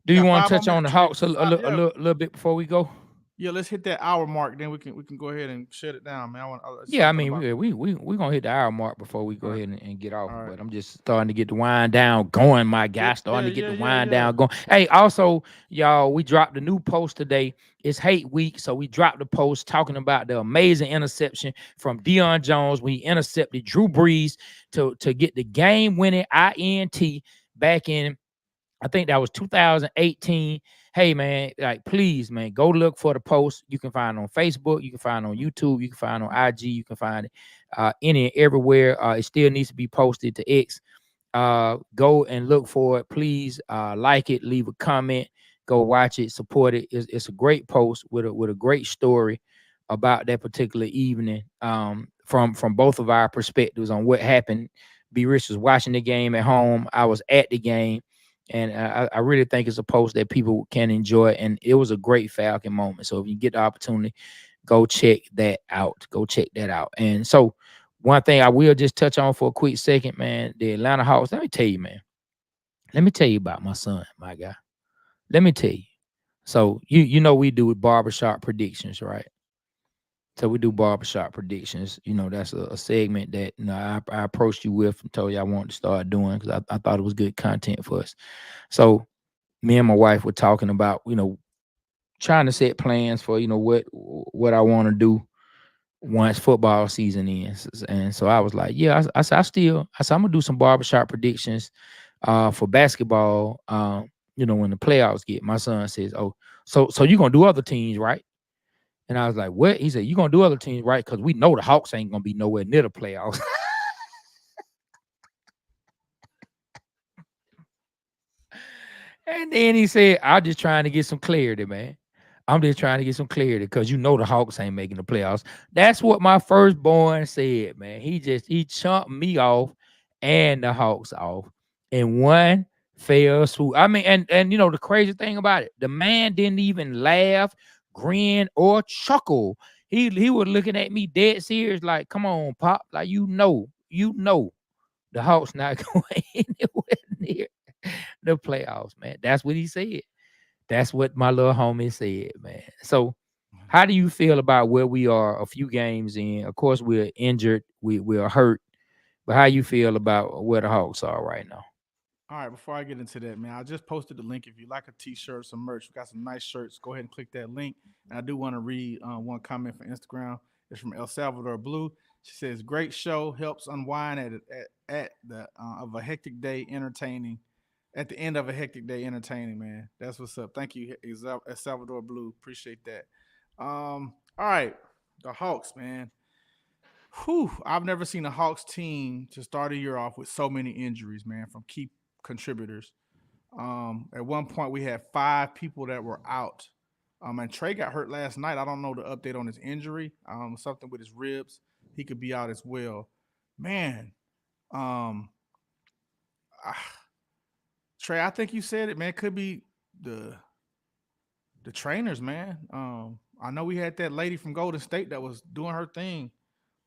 do We you got want five to more touch on minutes, the Trey. Hawks a, a, Yeah, little bit before we go? yeah. Let's hit that hour mark. Then we can go ahead and shut it down, man. I want Yeah, I something mean, about. we gonna hit the hour mark before we All go right, ahead and get off. all right. But I'm just starting to get the wind down going, my Yeah, guy. Starting yeah, to get yeah, the yeah, wind yeah. down going. Hey, also, y'all, we dropped a new post today. It's hate week, so we dropped the post talking about the amazing interception from Deion Jones when he intercepted Drew Brees to get the game winning INT back in, I think that was 2018. Hey man, like please, man, go look for the post. You can find it on Facebook, you can find it on YouTube, you can find it on IG, you can find it any and everywhere. It still needs to be posted to X. Go and look for it. Please like it, leave a comment, go watch it, support it. It's a great post with a great story about that particular evening. From both of our perspectives on what happened. B Rich was watching the game at home. I was at the game. And I really think it's a post that people can enjoy. And it was a great Falcon moment. So if you get the opportunity, go check that out. Go check that out. And so one thing I will just touch on for a quick second, man, the Atlanta Hawks. Let me tell you, man. Let me tell you about my son, my guy. Let me tell you. So you know we do barbershop predictions, right? So we do barbershop predictions. You know, that's a segment that I approached you with and told you I wanted to start doing because I thought it was good content for us. So me and my wife were talking about, trying to set plans for, what I want to do once football season ends. And so I was like, yeah, I said, I'm gonna do some barbershop predictions for basketball. When the playoffs get, my son says, oh, so you gonna do other teams, right? And I was like, what? He said, you gonna do other teams, right? Because we know the Hawks ain't gonna be nowhere near the playoffs. And then he said, I'm just trying to get some clarity, man. I'm just trying to get some clarity because you know the Hawks ain't making the playoffs. That's what my firstborn said, man. He chumped me off and the Hawks off in one fell swoop. I mean, and the crazy thing about it, the man didn't even laugh, grin, or chuckle. He was looking at me dead serious, like, come on, Pop. Like, the Hawks not going anywhere near the playoffs, man. That's what he said. That's what my little homie said, man. So, how do you feel about where we are a few games in? Of course, we're injured, we're hurt, but how you feel about where the Hawks are right now? All right, before I get into that, man, I just posted the link. If you like a t-shirt, some merch, we got some nice shirts. Go ahead and click that link. And I do want to read one comment from Instagram. It's from El Salvador Blue. She says, "Great show, helps unwind at the of a hectic day, entertaining. At the end of a hectic day, entertaining, man. That's what's up. Thank you, El Salvador Blue. Appreciate that. All right, the Hawks, man. Whew, I've never seen a Hawks team to start a year off with so many injuries, man, from key contributors. At one point, we had 5 people that were out. And Trey got hurt last night. I don't know the update on his injury. Something with his ribs. He could be out as well. Man, um, ah, Trey, I think you said it, man. It could be the the trainers, man. I know we had that lady from Golden State that was doing her thing.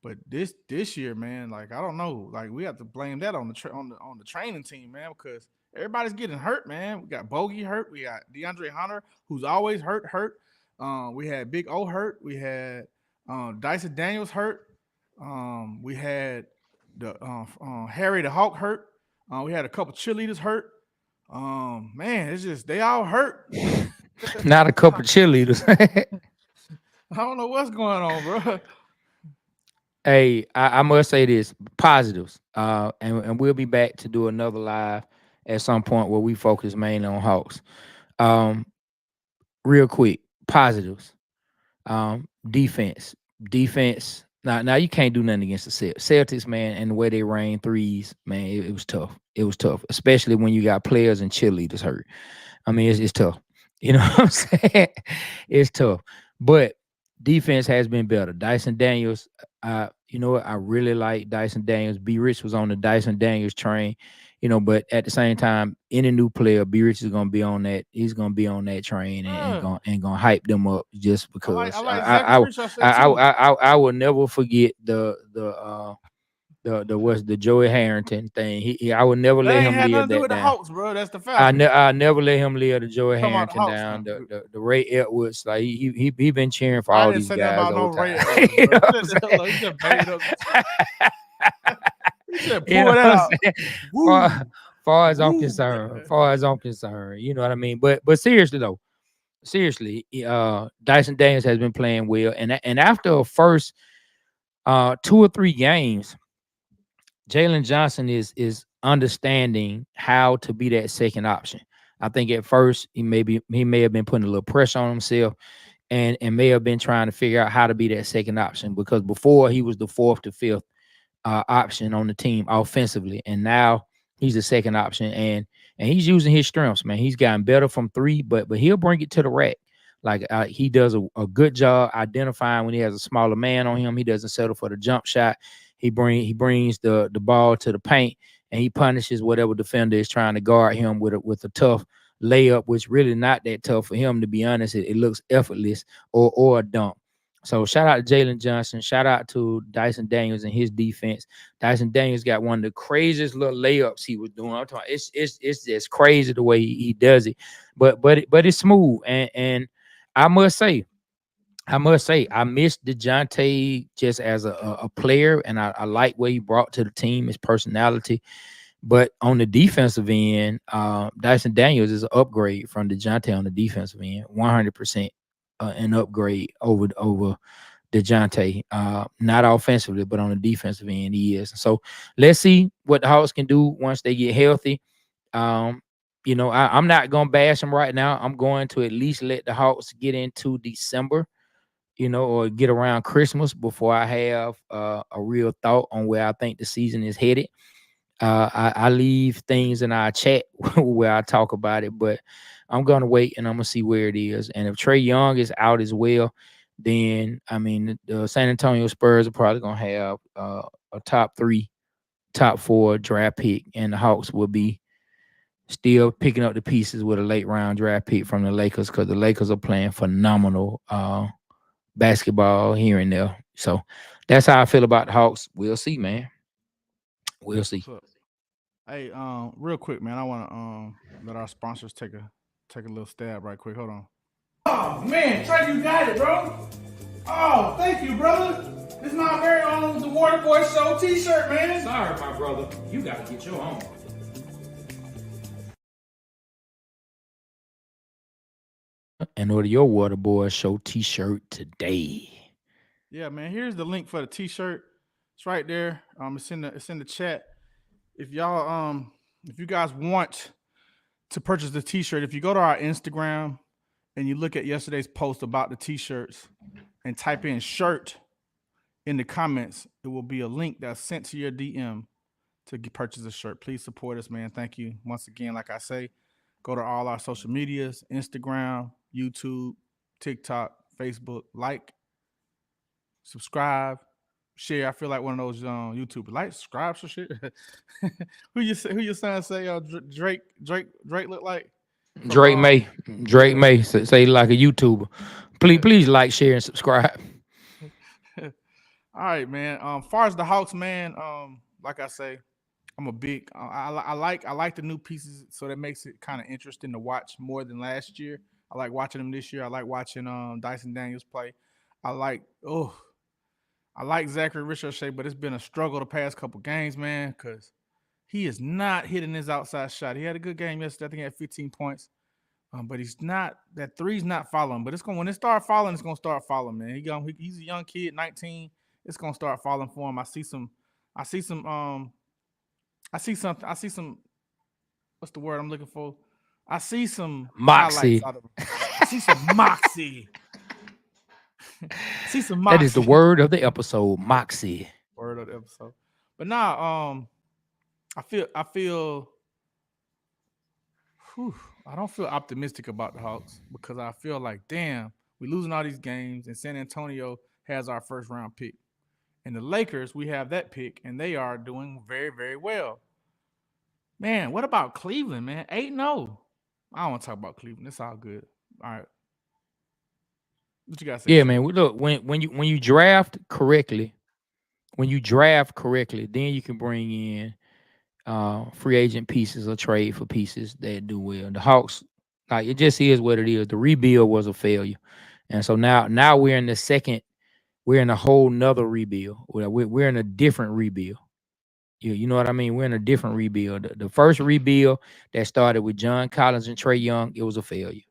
But this year, man, like I don't know, like we have to blame that on the training team, man, because everybody's getting hurt, man. We got Bogey hurt, we got DeAndre Hunter, who's always hurt. We had Big O hurt, we had Dyson Daniels hurt. We had the Harry the Hawk hurt. We had a couple cheerleaders hurt. Man, it's just they all hurt. Not a couple cheerleaders. I don't know what's going on, bro. Hey, I must say this positives. And we'll be back to do another live at some point where we focus mainly on Hawks. Um, real quick, positives. Defense. Defense. Now you can't do nothing against the Celtics, man, and the way they rain threes, man, it was tough. It was tough, especially when you got players and cheerleaders hurt. I mean, it's tough. You know what I'm saying? It's tough. But defense has been better. Dyson Daniels, you know what? I really like Dyson Daniels. B Rich was on the Dyson Daniels train, but at the same time, any new player, B Rich is gonna be on that. He's gonna be on that train and gonna hype them up just I because like Zach Crenshaw said too. I will never forget the what's the Joey Harrington thing. I would never That let ain't him had live nothing to do that with the down. Hawks, bro. That's the Falcons. I never let him live the Joey Talking about the Harrington Hawks down. now. The Ray Edwards, like he been cheering for I all didn't these say nothing guys about the no whole Ray time. Edwards, You bro. know what I'm saying? Look, he just made up some shit. He said, You pull know that what I'm out. saying? Woo, Far as I'm woo. concerned, you know what I mean. But seriously though, Dyson Daniels has been playing well, and after a first 2 or 3 games, Jalen Johnson is understanding how to be that second option. I think at first he may have been putting a little pressure on himself and may have been trying to figure out how to be that second option because before he was the fourth to fifth option on the team offensively, and now he's the second option, and he's using his strengths. Man, he's gotten better from three, but he'll bring it to the rack. Like he does a good job identifying when he has a smaller man on him. He doesn't settle for the jump shot. He brings the ball to the paint and he punishes whatever defender is trying to guard him with a tough layup, which really not that tough for him to be honest. It looks effortless or a dunk. So shout out to Jalen Johnson. Shout out to Dyson Daniels and his defense. Dyson Daniels got one of the craziest little layups he was doing. I'm talking, it's just crazy the way he does it, but it's smooth. And I must say, I miss DeJounte just as a player, and I like what he brought to the team, his personality. But on the defensive end, Dyson Daniels is an upgrade from DeJounte on the defensive end, 100% an upgrade over DeJounte. Not offensively, but on the defensive end, he is. So let's see what the Hawks can do once they get healthy. Um, I'm not gonna bash them right now. I'm going to at least let the Hawks get into December, or get around Christmas before I have a real thought on where I think the season is headed. I leave things in our chat where I talk about it, but I'm gonna wait and I'm gonna see where it is. And if Trey Young is out as well, then I mean the San Antonio Spurs are probably gonna have a top three, top four draft pick, and the Hawks will be still picking up the pieces with a late round draft pick from the Lakers because the Lakers are playing phenomenal basketball here and there. So that's how I feel about the Hawks. We'll see, man. We'll That's see. what's up. Hey, real quick, man. I want to let our sponsors take a little stab right quick. Hold on. Oh man, Trey, you got it, bro. Oh, thank you, brother. This is my very own The Water Boy Show T-shirt, man. Sorry, my brother. You got to get your own. And order your Water Boy Show T-shirt today. Yeah, man. Here's the link for the T-shirt. It's right there. It's in the chat. If y'all if you guys want to purchase the T-shirt, if you go to our Instagram and you look at yesterday's post about the T-shirts and type in shirt in the comments, it will be a link that's sent to your DM to purchase a shirt. Please support us, man. Thank you once again. Like I say, go to all our social medias: Instagram, YouTube, TikTok, Facebook. Like, subscribe, share. I feel like one of those YouTubers. Like, subscribe, so shit. Who your son say? Drake look like from Drake May. Drake yeah. May say like a YouTuber. Please like, share, and subscribe. All right, man. Far as the Hawks, man. Like I say, I'm a big. I like the new pieces, so that makes it kind of interesting to watch more than last year. I like watching them this year. I like watching Dyson Daniels play. I like I like Zachary Ricochet, but it's been a struggle the past couple games, man, because he is not hitting his outside shot. He had a good game yesterday. I think he had 15 points. But he's not that three's not following. But it's gonna when it start falling, it's gonna start falling, man. He's a young kid, 19. It's gonna start falling for him. I see some I see some what's the word I'm looking for? I see some highlights Moxie. out of him. I see some moxie. See some That is the moxie. word of the episode, moxie. Word of the episode. But now I feel whew, I don't feel optimistic about the Hawks because I feel like, damn, we're losing all these games, and San Antonio has our first round pick. And the Lakers, we have that pick, and they are doing very, very well. Man, what about Cleveland, man? 8-0. I don't want to talk about Cleveland. It's all good. All right. What you got to say, Yeah, Trey? man. Look, when you draft correctly, then you can bring in free agent pieces or trade for pieces that do well. The Hawks, like it just is what it is. The rebuild was a failure, and so now we're in the second. We're in a whole nother rebuild. We're in a different rebuild. You know what I mean? We're in a different rebuild. The first rebuild that started with John Collins and Trey Young, it was a failure.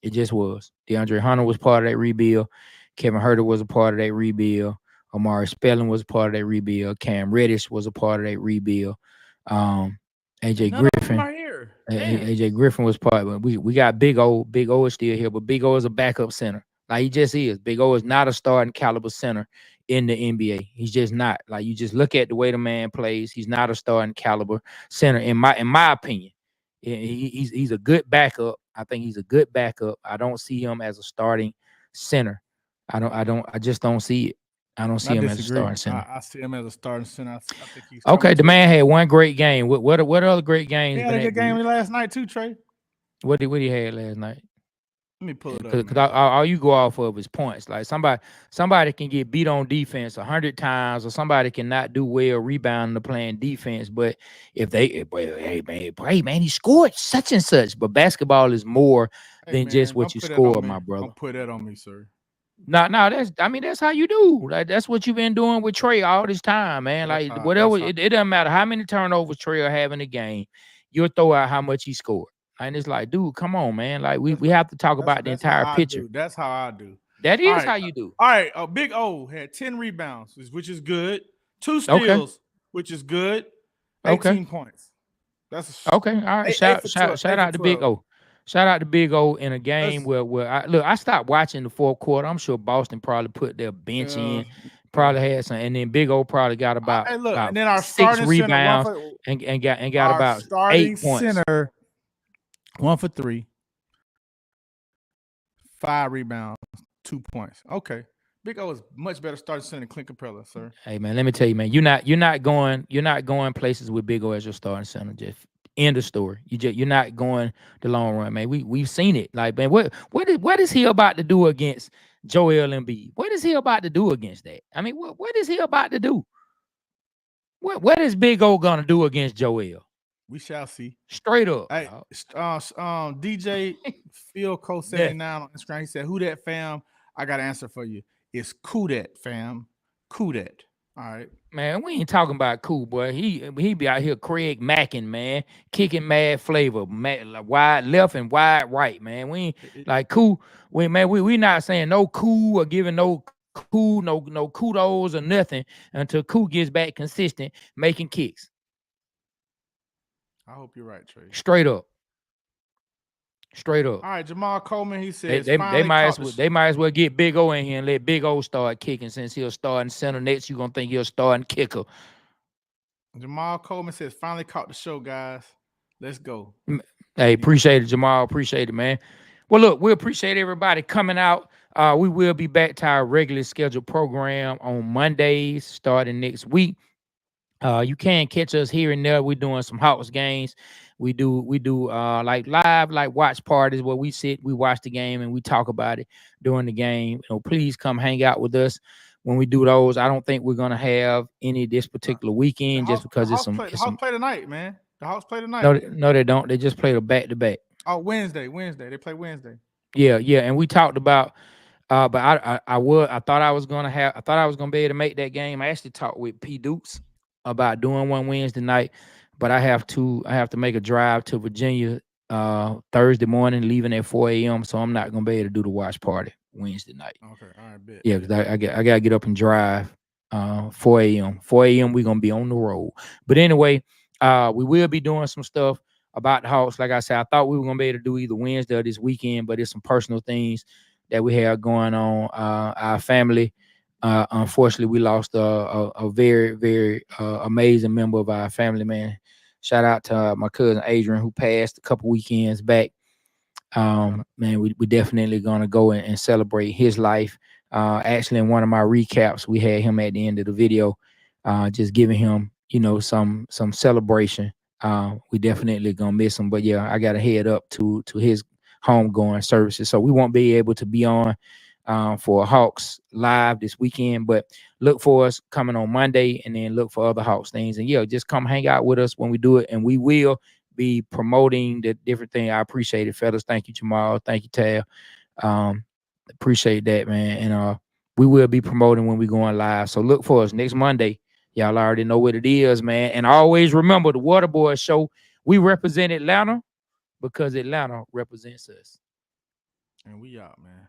It just was. DeAndre Hunter was part of that rebuild. Kevin Herter was a part of that rebuild. Amari Spelling was a part of that rebuild. Cam Reddish was a part of that rebuild. Um, AJ None of them Griffin. are here. Damn. AJ Griffin was part of it. We got Big O. Big O is still here, but Big O is a backup center. Like he just is. Big O is not a starting caliber center in the NBA. He's just not. Like you just look at the way the man plays. He's not a starting caliber center in my opinion. He's a good backup. I think he's a good backup. I don't see him as a starting center. I just don't see it. I don't see I him as a disagree. starting center. I see him as a starting center. I think he's Okay, the coming man had one great game. What other great to. games? He had a good game last night too, Trey. What did he had last night? Let me pull it up. Because Man. all you go off of is points. Like somebody can get beat on defense 100 times, or somebody cannot do well rebounding or playing defense. But hey man, he scored such and such. But basketball is more than just what you score, my brother. Don't put that on me, sir. No, that's how you do. Like that's what you've been doing with Trey all this time, man. Like whatever, it doesn't matter how many turnovers Trey will have in a game, you'll throw out how much he scored. And it's like, dude, come on, man. Like we have to talk about the entire picture. That's how I do. That is how you do. All right, Big O had 10 rebounds, which is good. 2 steals, which is good. 18 points. That's okay. All right. Shout out to Big O. Shout out to Big O in a game where I stopped watching the fourth quarter. I'm sure Boston probably put their bench in, probably had some, and then Big O probably got about, and then our 6 rebounds and got about 8 points. Center, 1 for 3, 5 rebounds, 2 points. Okay. Big O is much better starting center than Clint Capella, sir. Hey man, let me tell you, man, you're not going places with Big O as your starting center. Just end of story. You're not going the long run, man. We've seen it. Like, man, what is he about to do against Joel Embiid? What is he about to do against that? I mean, what is he about to do? What is Big O gonna do against Joel? We shall see. Straight up. Hey, DJ Phil Co 79 on Instagram. He said, "Who that fam? I got an answer for you. It's Kudat, fam. Kudat. All right, man. We ain't talking about cool, boy. He be out here Craig Mackin, man, kicking mad flavor, wide left and wide right, man. We ain't like cool. We not saying no cool or giving no cool, no kudos or nothing until Cool gets back consistent making kicks. I hope you're right, Trey. Straight up. All right, Jamal Coleman. He says they might as well get Big O in here and let Big O start kicking since he'll start in center next. You gonna think he'll start in kicker. Jamal Coleman says finally caught the show, guys. Let's go. Hey, appreciate it, Jamal. Appreciate it, man. Well, look, we appreciate everybody coming out. We will be back to our regularly scheduled program on Mondays starting next week. You can catch us here and there. We're doing some Hawks games. We do like live, like watch parties where we sit, we watch the game, and we talk about it during the game. You know, please come hang out with us when we do those. I don't think we're gonna have any this particular weekend just because the Hawks play tonight, man. The Hawks play tonight. No, they don't. They just played a back-to-back. Oh, Wednesday. They play Wednesday. Yeah, and we talked about But I thought I was gonna be able to make that game. I actually talked with P Dukes about doing one Wednesday night, but I have to make a drive to Virginia Thursday morning, leaving at 4 a.m. So I'm not gonna be able to do the watch party Wednesday night. Okay, all right, bet. Yeah, because I gotta get up and drive 4 a.m. 4 a.m. we're gonna be on the road. But anyway, we will be doing some stuff about the Hawks. Like I said, I thought we were gonna be able to do either Wednesday or this weekend, but it's some personal things that we have going on. Our family, unfortunately, we lost a very, very amazing member of our family, man. Shout out to my cousin Adrian, who passed a couple weekends back. Man, we definitely gonna go and celebrate his life. Actually, in one of my recaps, we had him at the end of the video, just giving him, some celebration. We definitely gonna miss him, but yeah, I gotta head up to his homegoing services, so we won't be able to be on for Hawks live this weekend. But look for us coming on Monday, and then look for other Hawks things. And yeah, just come hang out with us when we do it, and we will be promoting the different thing. I appreciate it, fellas. Thank you, Jamal. Thank you, Tab. Um, appreciate that, man. And we will be promoting when we going live. So look for us next Monday. Y'all already know what it is, man. And always remember the Waterboy Show. We represent Atlanta because Atlanta represents us. And we out, man.